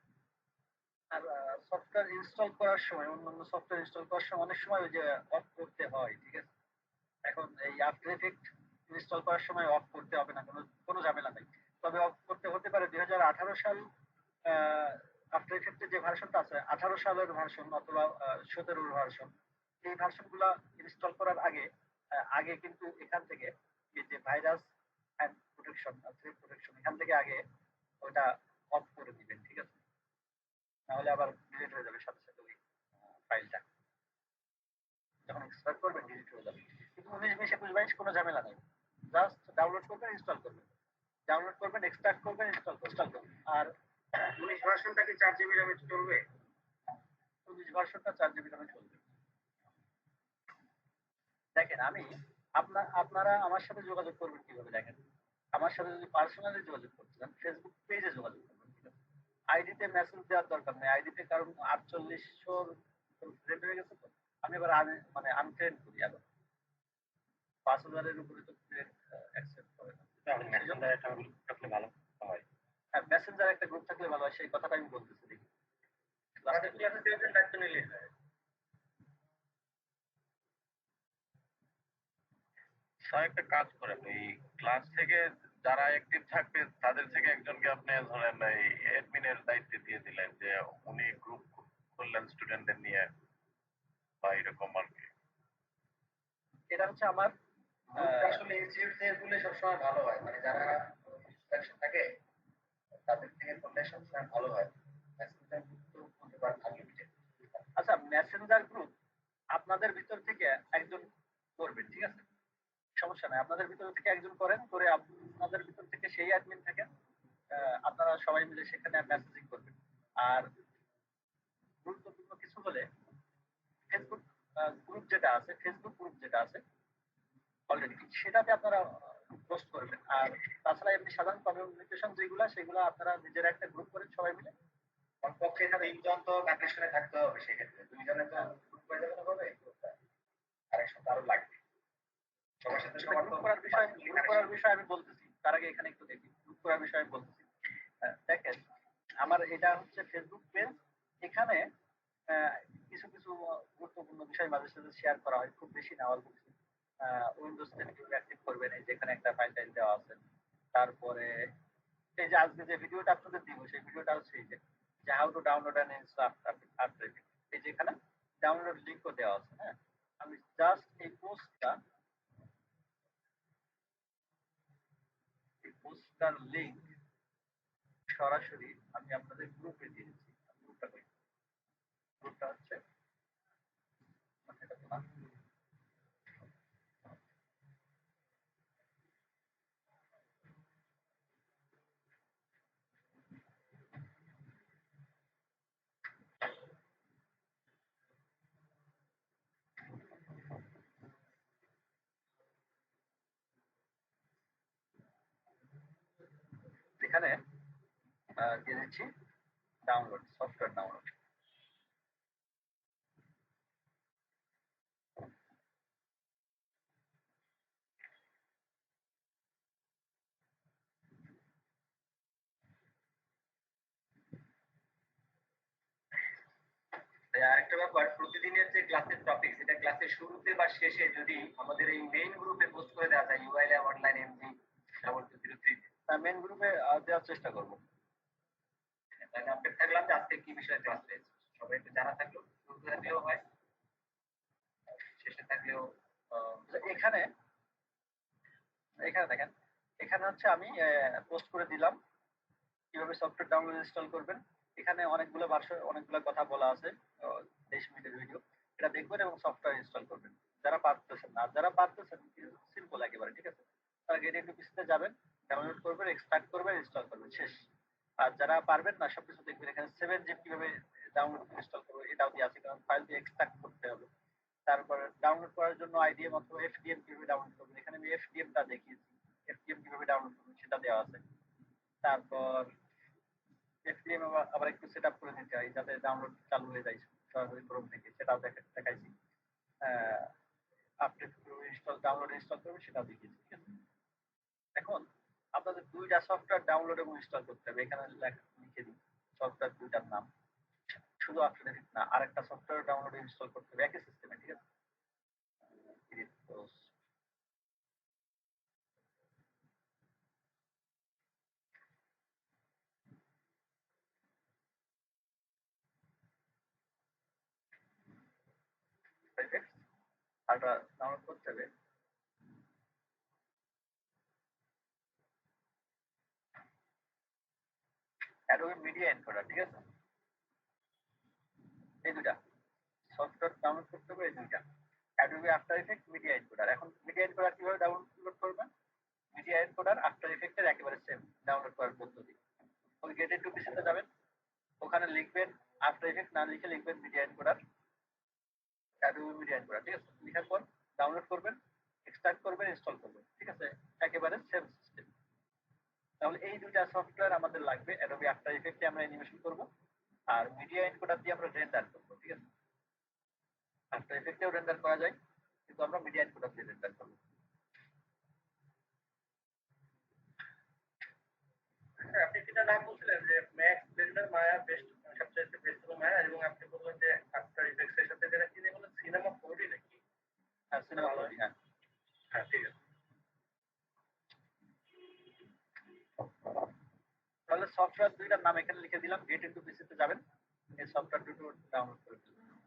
A: আর সফটওয়্যার ইনস্টল করার সময়, অন্যান্য সফটওয়্যার ইনস্টল করার সময় অনেক সময় ওই যে অফ করতে হয়, ঠিক আছে। এখন এই আফটার এফেক্ট ইনস্টল করার সময় অফ করতে হবে না, কোনো কোনো ঝামেলা নেই। তবে অফ করতে হতে পারে 2018 সাল আফটার এফেক্টের যে ভার্সনটা আছে, 18 সালের ভার্সন অথবা 17 ভার্সন, এই ভার্সনগুলো ইনস্টল করার আগে আগে কিন্তু এখান থেকে এই যে virus and protection, threat protection, এখান থেকে আগে ওটা অফ করে দিবেন, ঠিক আছে। নাহলে আবার ডিলিট হয়ে যাবে সাথে সাথে ওই ফাইলটা, যখন এক্সট্রাক্ট করবেন ডিলিট হয়ে যাবে। কিন্তু 19 20 21 22 কোনো ঝামেলা নেই, জাস্ট ডাউনলোড করবেন, ইনস্টল করবেন, ডাউনলোড করবেন, এক্সট্রাক্ট করবেন, ইনস্টল করবেন। আর
D: 19 ভার্সনটা কি 4 জিবি র্যামে চলবে?
A: 19 ভার্সনটা 4 জিবি র্যামে চলবে। দেখেন আমি আপনারা আমার সাথে যোগাযোগ করবেন কিভাবে দেখেন। আমার সাথে যদি পার্সোনালি যোগাযোগ করতে চান ফেসবুক পেজে যোগাযোগ করবেন। ঠিক আছে? আইডিতে মেসেজ দেওয়ার দরকার নেই। আইডিতে কারণ 4800 ফ্রেন্ড হয়ে গেছে তো। আমি এবার মানে আনফ্রেন্ড করি আবার। 5000 এর উপরে তো ফ্রেন্ড অ্যাকসেপ্ট করে না।
D: তাহলে মেসেঞ্জার একটা গ্রুপ থাকলে ভালো হয়।
A: হ্যাঁ, মেসেঞ্জার একটা গ্রুপ থাকলে ভালো হয় সেই কথাটা আমি বলতেছি দেখি।
D: আমাদের ক্লাসে কেউ দায়িত্ব নিলে হয়।
F: স্যার একটা কাজ করেন, এই ক্লাস থেকে যারা অ্যাক্টিভ থাকবে তাদের থেকে একজনকে আপনি ধরেন এই অ্যাডমিনের দায়িত্ব দিয়ে দিলেন যে উনি গ্রুপ করলেন স্টুডেন্টদের নিয়ে বা এরকম আর কি।
A: এটা হচ্ছে আমার
D: গ্রুপটা আসলে ইনস্টিটিউট থেকে করলে সবসময় ভালো হয়, মানে যারা ইনস্ট্রাকশন থাকে তাদের থেকে করলে সবসময় ভালো হয়। মেসেঞ্জার গ্রুপ তো করতে পারেন আনলিমিটেড।
A: আচ্ছা, মেসেঞ্জার গ্রুপ আপনাদের ভিতর থেকে একজন করবেন, ঠিক আছে? সমস্যা নাই, আপনাদের ভিতর থেকে একজন করেন, করে আপনাদের ভিতর থেকে সেই অ্যাডমিন থাকেন। আপনারা সবাই মিলে সেখানে মেসেজিং করবেন। আর গুরুত্বপূর্ণ কিছু হলে ফেসবুক গ্রুপ যেটা আছে, ফেসবুক গ্রুপ যেটা আছে অলরেডি সেটাতে আপনারা পোস্ট করবেন। আর তাছাড়া এমনি সাধারণ কমিউনিকেশন যেগুলো সেগুলো আপনারা নিজেরা একটা গ্রুপ করেন সবাই মিলে।
D: কমপক্ষে এখানে 3 জন তো কানেকশনে থাকতে হবে, সেক্ষেত্রে 2 জনে তো গ্রুপ হয়ে যাবে না হবে গ্রুপটা, আরেকজন আরো লাগবে সবার সাথে সবার তো
A: গ্রুপ করার বিষয় আমি বলতেছি, তার আগে এখানে একটু দেখি গ্রুপ করার বিষয় আমি বলতেছি। দেখেন, আমার এটা হচ্ছে ফেসবুক পেজ। এখানে আহ, কিছু কিছু গুরুত্বপূর্ণ বিষয় মাঝে সাথে শেয়ার করা হয়, খুব বেশি না, অল্প কিছু। উইন্ডোজ 10 কিভাবে অ্যাক্টিভ করবেন, এই যেখানে একটা ফাইল টাইল দেওয়া আছে। তারপরে এই যে আজকে যে ভিডিওটা আপনাদের দিব সেই ভিডিওটা হচ্ছে এই যে how to download and install after effect. এই যে এখানে ডাউনলোড লিংকও দেওয়া আছে। হ্যাঁ, আমি জাস্ট এই পোস্টটার লিংক সরাসরি আমি আপনাদের গ্রুপে দিয়ে দিচ্ছি। গ্রুপটা কই? গ্রুপটা হচ্ছে এটা তো না। এখানে দিয়ে দিচ্ছি ডাউনলোড, সফটওয়্যার ডাউনলোড।
D: আরেকটা ব্যাপার, প্রতিদিনের যে ক্লাসের টপিক সেটা ক্লাসের শুরুতে বা শেষে যদি আমাদের এই মেইন গ্রুপে পোস্ট করে দেওয়া যায় UI lab online MG 203,
A: main গ্রুপে দেওয়ার চেষ্টা করব।
D: তাহলে আপডেট থাকলাম যে আজকে কি বিষয়ে ক্লাস হয়েছে, সবাই একটু জানা থাকলো, শুরুতে থাকলেও হয় শেষে থাকলেও।
A: এখানে এখানে দেখেন, এখানে হচ্ছে আমি পোস্ট করে দিলাম কিভাবে সফটওয়্যার ডাউনলোড ইনস্টল করবেন। এখানে অনেকগুলো ভার্সন, অনেকগুলো কথা বলা আছে, 23 মিনিটের ভিডিও। এটা দেখবেন এবং সফটওয়্যার ইনস্টল করবেন যারা পারতেছেন। আর যারা পারতেছেন সিম্পল একেবারে, ঠিক আছে? তারা গেট একটু পিসিতে যাবেন, ডাউনলোড করবেন, এক্সট্রাক্ট করবেন, ইনস্টল করবেন, শেষ। আর যারা পারবেন না সবকিছু দেখবেন এখানে 7zip কিভাবে ডাউনলোড ইনস্টল করবো এটাও দিয়ে আছে, কারণ ফাইল দিয়ে এক্সট্রাক্ট করতে হবে। তারপরে ডাউনলোড করার জন্য আইডিএম অথবা এফডিএম কিভাবে ডাউনলোড করবেন, এখানে আমি এফডিএমটা দেখিয়েছি। এফডিএম কিভাবে ডাউনলোড করবেন সেটা দেওয়া আছে। তারপর এফডিএম আবার একটু সেট আপ করে নিতে হয় যাতে ডাউনলোড চালু হয়ে যায় সরাসরি ক্রোম থেকে, সেটাও দেখাইছি। আপডেট ইনস্টল, ডাউনলোড ইনস্টল করবে সেটাও দেখিয়েছি, ঠিক আছে? এখন আপনাদের দুইটা সফটওয়্যার ডাউনলোড এবং ইনস্টল করতে হবে। এখানে লিখে দিই সফটওয়্যার দুইটার নাম। শুধু আফটার এফেক্ট না, আরেকটা সফটওয়্যার ডাউনলোড ইনস্টল করতে হবে একই সিস্টেমে, ঠিক আছে? আরটা ডাউনলোড করতে হবে। অ্যাডোবি মিডিয়া এনকোডার, ঠিক আছে? এই দুইটা সফটওয়্যার ডাউনলোড করতে হবে, এই দুইটা Adobe after effect, media encoder. এখন মিডিয়া এনকোডার কিভাবে ডাউনলোড করবেন? মিডিয়া এনকোডার আফটার এফেক্টের একেবারে সেম ডাউনলোড করার পদ্ধতি। ওই গেট টু পিসিতে যাবেন, ওখানে লিখবেন আফটার এফেক্ট না লিখে লিখবেন media encoder, Adobe media encoder, ঠিক আছে? লেখার পর ডাউনলোড করবেন। এক্সট্রাক্ট করবেন, ইনস্টল করবেন, ঠিক আছে, একেবারে সেম সিস্টেম। তাহলে এই দুইটা সফটওয়্যার আমাদের লাগবে। অ্যাডোবি আফটার ইফেক্টে আমরা অ্যানিমেশন করব, আর মিডিয়া এনকোডার দিয়ে আমরা রেন্ডার করব, ঠিক আছে। আফটার ইফেক্টেও রেন্ডার করা যায়, কিন্তু আমরা মিডিয়া এনকোডার দিয়ে রেন্ডার করব।
D: হ্যাঁ, আপনি যেটা নাম বলছিলেন যে ম্যাক্স ব্লেন্ডার, মায়া বেস্ট, সবচেয়ে বেস্ট হলো মায়া, এবং আপনি বললেন যে আফটার ইফেক্টস এর সাথে যেটা কি বললেন সিনেমা 4D নাকি?
A: হ্যাঁ, সিনেমা 4D, হ্যাঁ।
D: হ্যাঁ, ঠিক আছে।
A: তাহলে সফটওয়্যার দুইটার নাম এখানে লিখে দিলাম। গেট ইনটু পিসি তে যাবেন, এই সফটওয়্যার দুটো ডাউনলোড করে ফেলবেন।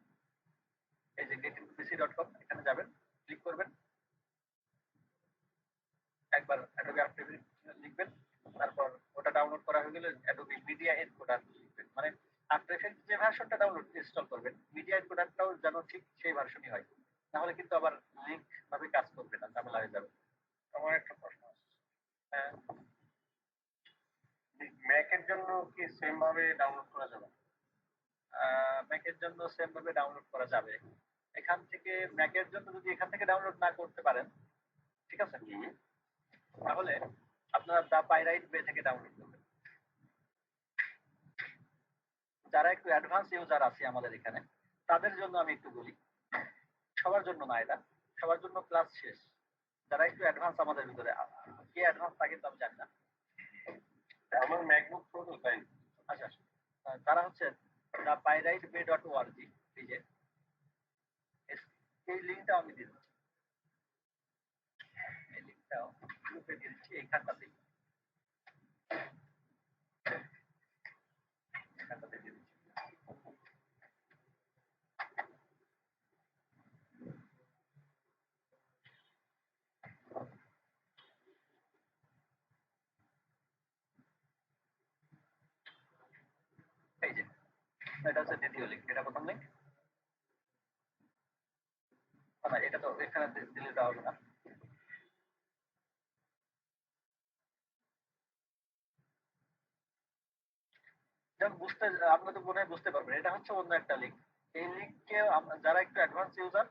A: এই যে getintoPC.com, এখানে যাবেন, ক্লিক করবেন, একবার অ্যাডোবি আফটার ইফেক্ট লিখবেন, তারপর ওটা ডাউনলোড করা হয়ে গেলে অ্যাডোবি মিডিয়া এনকোডার লিখবেন। মানে আফটার ইফেক্ট যে ভার্সনটা ডাউনলোড ইনস্টল করবেন, মিডিয়া এনকোডারটাও যেন ঠিক সেই ভার্সনই হয়, নাহলে কিন্তু আবার লিংক ভাবে কাজ করবে না, ঝামেলা হয়ে যাবে।
D: আমার একটা প্রশ্ন আছে,
A: হ্যাঁ,
D: ম্যাকের জন্য কি সেম ভাবে ডাউনলোড করা যাবে?
A: ম্যাকের জন্য সেম ভাবে ডাউনলোড করা যাবে। এখান থেকে ম্যাকের জন্য যদি এখান থেকে ডাউনলোড না করতে পারেন, ঠিক আছে, তাহলে আপনারা দা পাইরাইট ওয়ে থেকে ডাউনলোড করবেন। যারা একটু অ্যাডভান্স ইউজার আছে আমাদের এখানে, তাদের জন্য আমি একটু বলি, সবার জন্য না এটা, সবার জন্য ক্লাস শেষ। যারা একটু অ্যাডভান্স আমাদের ভিতরে, কে অ্যাডভান্স থাকে তো আমি জানি না।
D: আমার ম্যাকবুক প্রো তো তাই।
A: আচ্ছা, তারা হচ্ছে দা পাইরাইট ওয়ে ডট ওআরজি, এই যে এই লিঙ্কটা আমি দিয়ে দিচ্ছি, এই লিঙ্কটাও গ্রুপে দিয়ে দিচ্ছি, এইখানটাতে এখানটাতে দিয়ে দিচ্ছি। এই যে এটা হচ্ছে দ্বিতীয় লিঙ্ক, এটা প্রথম লিঙ্ক। না, এটা তো এখানে দিলে দেওয়া হবে না। যখন বুঝতে, আপনারা তো মনে হয় বুঝতে পারবেন, এটা হচ্ছে অন্য একটা লিঙ্ক। এই লিঙ্কে যারা একটু অ্যাডভান্স ইউজার,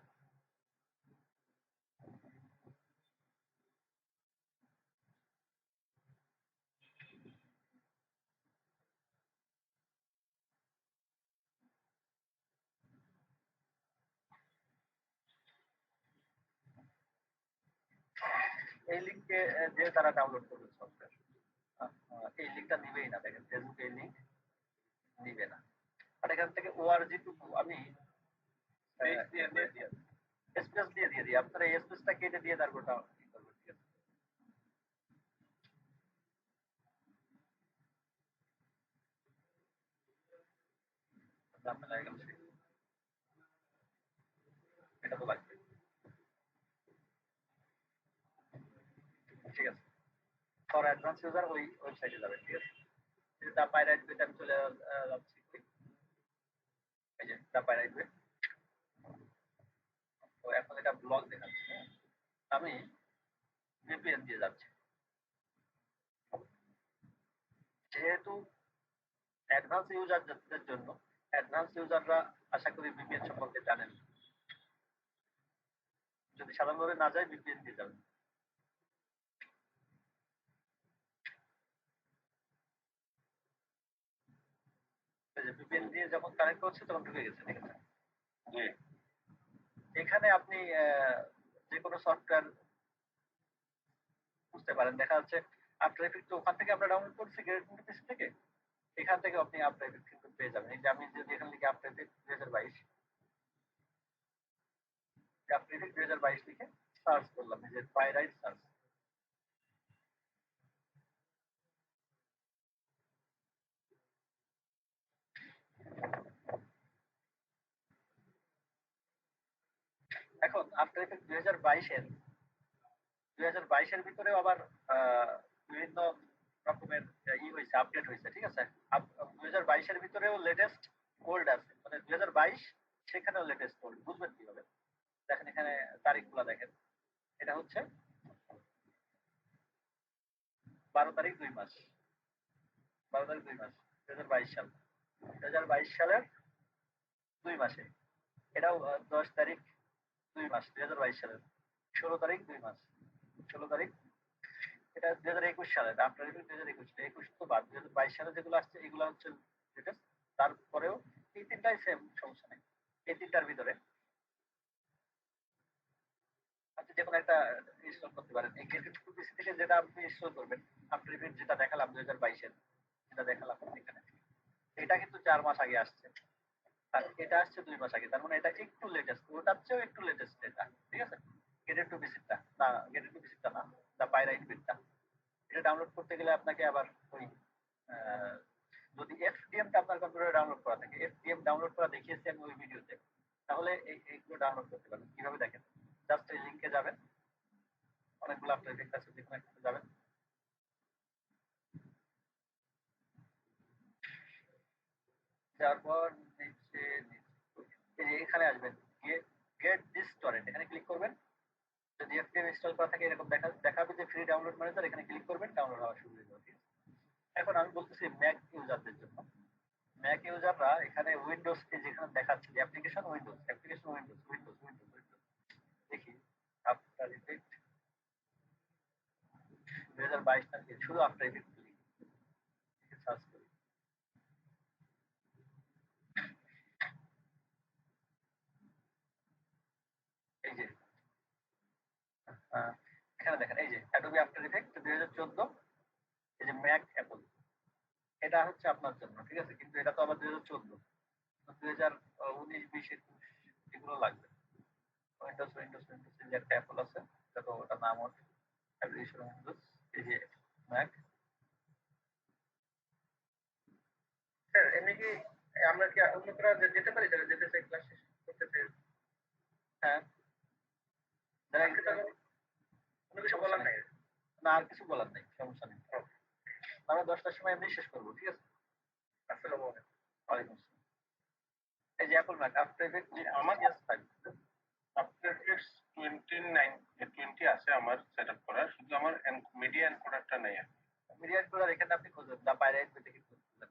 A: এই লিঙ্কে যে তারা ডাউনলোড করবে সফটওয়্যার, এই লিঙ্কটা নিবেই না। দেখেন ফেসবুক এই লিঙ্ক নিবে না। আর এখান থেকে ওআরজি টুকু আমি স্পেস দিয়ে দিয়ে দিই। আপনারা এই স্পেসটা কেটে দিয়ে তারপর ওটা ই করবেন, ঠিক আছে। ঝামেলা হয়ে গেল সেই। এটা তো লাগবে, ঠিক আছে। ফর অ্যাডভান্স ইউজার ওই ওয়েবসাইটে যাবেন, ঠিক আছে। দা পাইরাইট ওয়েতে আমি চলে যাচ্ছি। এই যে দা পাইরাইট ওয়ে, তো এখন এটা ব্লগ দেখাচ্ছে, হ্যাঁ? আমি ভিপিএন দিয়ে যাচ্ছি। যেহেতু অ্যাডভান্স ইউজারদের জন্য, অ্যাডভান্স ইউজাররা আশা করি ভিপিএন সম্পর্কে জানেন। যদি সাধারণভাবে না যায়, ভিপিএন দিয়ে যাবেন। এই যে ভিপিএন দিয়ে যখন কানেক্ট করছে তখন ঢুকে গেছে, ঠিক আছে।
D: জি।
A: এখানে আপনি যে কোনো সফটওয়্যার বুঝতে পারেন। দেখা যাচ্ছে আফটার ইফেক্ট তো ওখান থেকে আমরা ডাউনলোড করছি গ্রেড পিসি থেকে, এখান থেকে আপনি আফটার ইফেক্ট কিন্তু পেয়ে যাবেন। এই যে আমি যদি এখানে লিখে আফটার ইফেক্ট 2022, আফটার ইফেক্ট 2022 লিখে সার্চ করলাম, এই যে পাইরাইট সার্চ, এখন আফটার ইফেক্ট 2022 এর ভিতরেও আবার বিভিন্ন রকমের হয়েছে, আপডেট হয়েছে, ঠিক আছে। 2022 এর ভিতরেও লেটেস্ট ওল্ড আছে, মানে 2022 সেখানেও লেটেস্ট ওল্ড, বুঝবেন কিভাবে? দেখেন এখানে তারিখগুলো দেখেন, এটা হচ্ছে 12 তারিখ 2 মাস, 12 তারিখ 2 মাস, 2022 সাল, 2022 সালের 2 মাসে। এটাও 10 তারিখ 2 মাস, 2022 সালের। 16 তারিখ 2 মাস, 16 তারিখ, এটা 2021 সালের আফটার রিভিউ 2021, 21 তো বাদ, 2022 সালে যেগুলো আসছে এগুলো হচ্ছে লেটেস্ট। তারপরেও এই তিনটাই সেম, সমস্যা নেই। এই তিনটার ভিতরে আপনি যে কোনো একটা ইনস্টল করতে পারেন। এই গেট টু পিসি থেকে যেটা আপনি ইনস্টল করবেন, আফটার রিভিউ যেটা দেখালাম 2022-এর, যেটা দেখালাম এখানে, এটা কিন্তু 4 মাস আগে আসছে, আর এটা আসছে 2 মাস আগে। তার মানে এটা একটু লেটেস্ট, ওটার চেয়েও একটু লেটেস্ট এটা, ঠিক আছে? গেটেড টু বেসিকটা না, গেটেড টু বেসিকটা না, দা পাইরাইট বিটটা। এটা ডাউনলোড করতে গেলে আপনাকে আবার ওই যদি এফডিএমটা আপনার কম্পিউটারে ডাউনলোড করা থাকে, এফডিএম ডাউনলোড করা দেখিয়েছি আমি ওই ভিডিওতে, তাহলে এইগুলো ডাউনলোড করতে পারবেন। কিভাবে দেখেন, জাস্ট এই লিঙ্কে যাবেন, অনেকগুলো আপনার লিঙ্ক আছে, যেখানে একটাতে যাবেন, যাওয়ার পর নিচে এই যে এখানে আসবেন, গেট দিস টরেন্ট, এখানে ক্লিক করবেন। যদি এফপিএম ইনস্টল করা থাকে এরকম দেখাবে যে ফ্রি ডাউনলোড ম্যানেজার, এখানে ক্লিক করবেন, ডাউনলোড হওয়া শুরু হয়ে যাবে। এখন আমি বলতেছি ম্যাক ইউজারদের জন্য। ম্যাক ইউজাররা এখানে উইন্ডোজ, যেখানে দেখাচ্ছে যে application Windows, application Windows, Windows, Windows, Windows, দেখি আফটার ইফেক্ট 2022 তারিখে, শুধু আফটার ইফেক্ট সার্চ করি, এই যে এখানে দেখেন, এই যে অ্যাডোবি আফটার ইফেক্ট 2014, এই যে ম্যাক অ্যাপল, এটা হচ্ছে আপনার জন্য, ঠিক আছে? কিন্তু এটা তো আবার 2014, 2019, 20, 21 এগুলো লাগবে। উইন্ডোজ, উইন্ডোজ, উইন্ডোজ, এই যে একটা অ্যাপল আছে, এটা তো ওটার নাম হচ্ছে অ্যাপ্লিকেশন উইন্ডোজ, এই যে ম্যাক।
B: স্যার এমনি কি আমরা কি অন্যত্র যেতে পারি, যারা যেতে চাই ক্লাস শেষ করতে চাই?
A: হ্যাঁ,
B: কোনো কিছু বলার নাই?
A: না, আর কিছু বলার নেই, সমস্যা নেই। আমরা 10টার সময় এমনি শেষ করবো, ঠিক আছে?
B: আসসালামু আলাইকুম।
A: ওয়ালাইকুম আসসালাম। এই যে অ্যাপল ম্যাক আফটার ইফেক্ট
F: আমার
A: CS5,
F: আফটার এফেক্টস 20 আছে আমার সেটআপ করা, শুধু আমার মিডিয়া এনকোডারটা নেই।
A: মিডিয়া এনকোডার এখানে আপনি খুঁজুন, দা পাইরাইট থেকে খুঁজুন,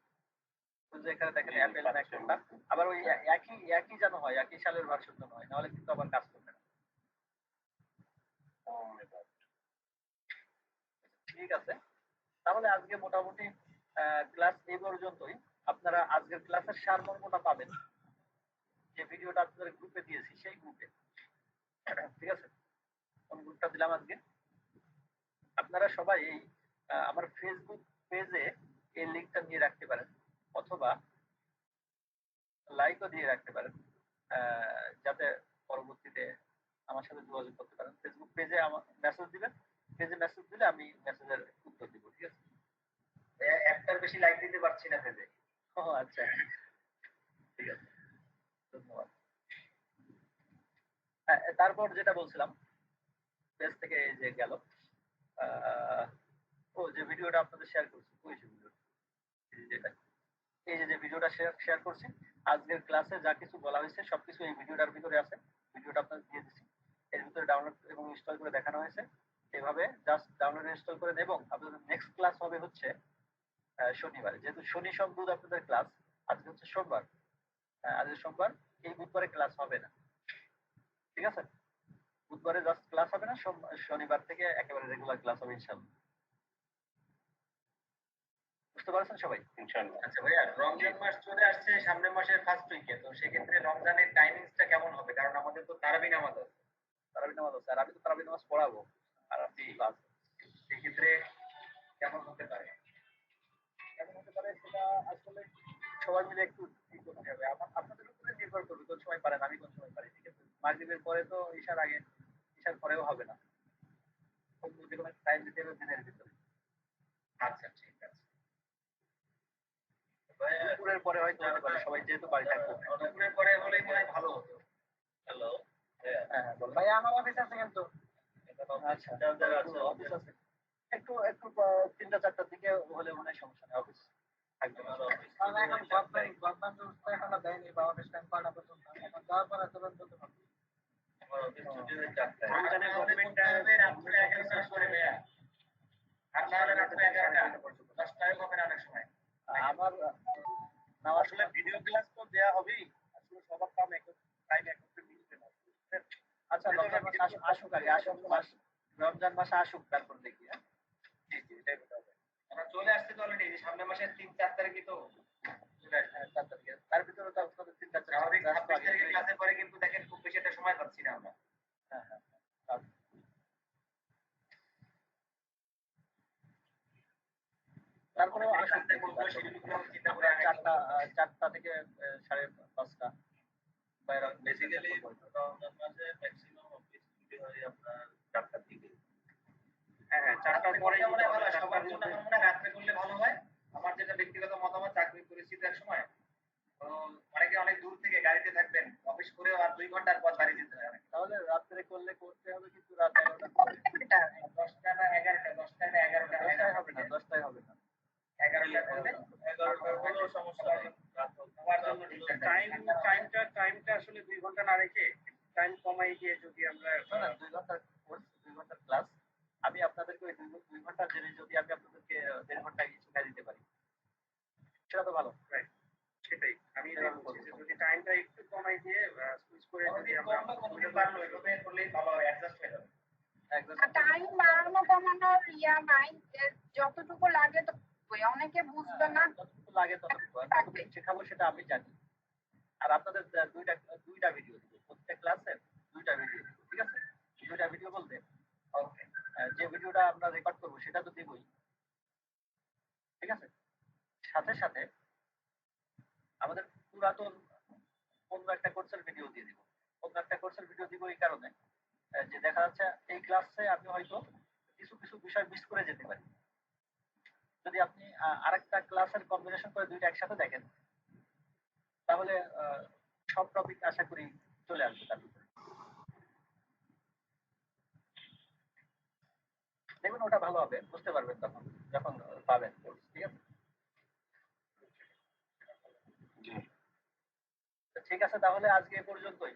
A: খুঁজে এখানে দেখেন অ্যাপল ম্যাক কোনটা। আবার ওই একই যেন হয়, একই সালের ভার্সন যেন হয়, নাহলে কিন্তু আবার কাজ করবে না। ঠিক আছে, তাহলে আজকে মোটামুটি ক্লাস এই পর্যন্তই। আপনারা আজকের ক্লাসের সারমর্মটা পাবেন যে ভিডিওটা আপনাদের গ্রুপে দিয়েছি, সেই গ্রুপে, ঠিক আছে? কোন গ্রুপটা দিলাম আজকে, আপনারা সবাই এই আমার ফেসবুক পেজে এই লিঙ্কটা নিয়ে রাখতে পারেন, অথবা লাইকও দিয়ে রাখতে পারেন, যাতে পরবর্তীতে আমার সাথে যোগাযোগ করতে পারেন। ফেসবুক পেজে আমার মেসেজ দিবেন, পেজে মেসেজ দিলে আমি মেসেজের উত্তর দিব, ঠিক আছে?
B: একটার বেশি লাইক দিতে পারছি না পেজে।
A: ও আচ্ছা, ঠিক আছে, ধন্যবাদ। তারপর যেটা বলছিলাম, পেজ থেকে এই যে গেল, ও যে ভিডিওটা আপনাদের শেয়ার করছি, ওই যে ভিডিও, যেটা এই যে ভিডিওটা শেয়ার করছি, আজকের ক্লাসে যা কিছু বলা হয়েছে সবকিছু এই ভিডিওটার ভিতরে আছে। ভিডিওটা আপনাদের দিয়ে দিচ্ছি, এর ভিতরে ডাউনলোড এবং ইনস্টল করে দেখানো হয়েছে। এভাবে জাস্ট ডাউনলোড ইনস্টল করে এবং আপনাদের নেক্সট ক্লাস হবে হচ্ছে শনিবারে, যেহেতু শনি সব বুধ আপনাদের ক্লাস, আজকে হচ্ছে সোমবার, আজকে সোমবার, এই বুধবারে ক্লাস হবে না, ঠিক আছে? বুধবারে জাস্ট ক্লাস হবে না, শনিবার থেকে একেবারে রেগুলার ক্লাস হবে ইনশাআল্লাহ। বুঝতে পারছেন সবাই?
F: ইনশাআল্লাহ।
B: আচ্ছা ভাইয়া, রমজান মাস চলে আসছে সামনের মাসের ফার্স্ট উইকে, তো সেক্ষেত্রে রমজানের টাইমিংসটা কেমন হবে? কারণ আমাদের তো তারাবি নামাজ আছে।
A: তারাবি নামাজ আছে, আর আমি তো তারাবি নামাজ পড়াবো, আর আপনি ক্লাস,
B: সেক্ষেত্রে কেমন হতে পারে?
A: কেমন হতে পারে সেটা আসলে সবাই মিলে একটু ই করতে হবে। আপনাদের উপরে নির্ভর করবে কোন সময় পারেন, আমি কোন সময় পারি, ঠিক আছে? মাগরিবের পরে তো ঈশার আগে, ঈশার পরেও হবে না, অন্য যে কোনো টাইম দিতে হবে দিনের ভিতরে।
B: আচ্ছা ঠিক আছে।
A: দুপুরের পরে হয়তো হতে পারে, সবাই যেহেতু বাড়ি থাকবে।
B: দুপুরের পরে হলেই মনে হয় ভালো হতো।
D: হ্যালো,
A: হ্যাঁ হ্যাঁ, বলেন।
E: ভাই আমার অফিস আছে কিন্তু।
A: আচ্ছা, অফিস আছে, একটু একটু 3টা 4টার দিকে হলে মনে হয় সমস্যা নেই, অফিস থাকবে না।
E: কারণ এখন গভর্নমেন্ট রুলস তো এখনো দেয়নি বা অফিস টাইম কয়টা পর্যন্ত, এখন যাওয়ার পরে তুরন্ত বলতে পারবো।
D: আমার অফিস ছুটি হয়ে 4টায়।
B: রমজানে গভর্নমেন্ট রাত্রে 11টার পরে ভাইয়া, আর না হলে রাত্রে 11টা 10টায় হবে না অনেক সময়।
A: আমার
D: আসলে ভিডিও ক্লাস তো দেয়া হবেই, আসলে সবার কাম এক টাইম একত্রে মিলবে না।
A: আচ্ছা আচ্ছা রমজান মাস আসুক আগে, আসুক মাস, রমজান মাস আসুক তারপর দেখি। হ্যাঁ
D: জি জি, এটাই কথা হবে। আমরা চলে আসছে তো অলরেডি, সামনের মাসের 3-4 তারিখে তো চলে আসছে।
A: হ্যাঁ, 4 তারিখে। তার ভিতরে তো আপনাদের 3-4
D: স্বাভাবিক
A: ক্লাস তো
D: 26
A: আগে
D: তারিখে
A: হয়ে
D: ক্লাসের
A: গেছে।
D: পরে কিন্তু দেখেন খুব বেশি একটা সময় পাচ্ছি না আমরা।
A: হ্যাঁ হ্যাঁ হ্যাঁ। তারপরে আসুক দেখি, তারপরে 4টা থেকে 5:30 বা এরকম
D: বেসিক্যালি রমজান মাসে ম্যাক্সিমাম অফিস ছুটি হয় আপনার 4টার দিকে।
A: হ্যাঁ হ্যাঁ 4টার পরে
D: মনে হয় সবার জন্য আমার মনে হয় রাত্রে করলে ভালো হয়। আমার যেটা ব্যক্তিগত মতামত, চাকরি পরিস্থিতি এক সময় তো অনেকে অনেক দূর থেকে গাড়িতে থাকবেন, অফিস করেও আর 2 ঘন্টার পর বাড়ি যেতে হয়।
A: তাহলে রাত্রে করতে হবে, কিন্তু রাত 11টার পরে।
D: 10টা না 11টা, 10টা না 11টা,
A: 10টায় হবে না, 10টায় হবে না।
D: 11টা করলে 11টার কোনো সমস্যা নেই। সবার জন্য ঠিক আছে।
A: টাইমটা আসলে 2 ঘন্টা না রেখে টাইম কমাই দিয়ে যদি আমরা 2 ঘন্টার কোর্স, 2 ঘন্টার ক্লাস, আমি আপনাদেরকে ওই 2 ঘন্টার জন্য যদি আমি আপনাদেরকে 1.5 ঘন্টা শিখিয়ে দিতে পারি, সেটা তো ভালো। রাইট, সেটাই আমি এটাই বলছি যে যদি টাইমটা একটু কমাই দিয়ে সুইচ করে যদি আমরা
D: কোনদিন পারলো এভাবে করলেই ভালো হয়, অ্যাডজাস্ট হয়ে যাবে।
C: টাইম বাড়ানো কমানোর ইয়া নাই, যতটুকু লাগে তো অনেকে বুঝবে না।
A: যতটুকু লাগে ততটুকু আমি শেখাবো, সেটা আমি জানি। আর আপনাদের দুইটা ভিডিও দিব, প্রত্যেক ক্লাসে 2টা ভিডিও দিব, ঠিক আছে? 2টা ভিডিও বলতে
D: ওকে,
A: যে ভিডিওটা আমরা রেকর্ড করবো সেটা তো দিবই, ঠিক আছে? সাথে সাথে আমাদের পুরাতন অন্য একটা কোর্সের ভিডিও দিয়ে দিব। অন্য একটা কোর্সের ভিডিও দিব এই কারণে যে দেখা যাচ্ছে এই ক্লাসে আমি হয়তো কিছু কিছু বিষয় মিস করে যেতে পারি। যদি আপনি আরেকটা ক্লাসের কম্বিনেশন করে 2টা একসাথে দেখেন, তাহলে সব টপিক আশা করি চলে আসবে তার ভিতরে। দেখুন ওটা ভালো হবে, বুঝতে পারবেন তখন যখন পাবেন কোর্স, ঠিক আছে? ঠিক আছে, তাহলে আজকে এ পর্যন্তই।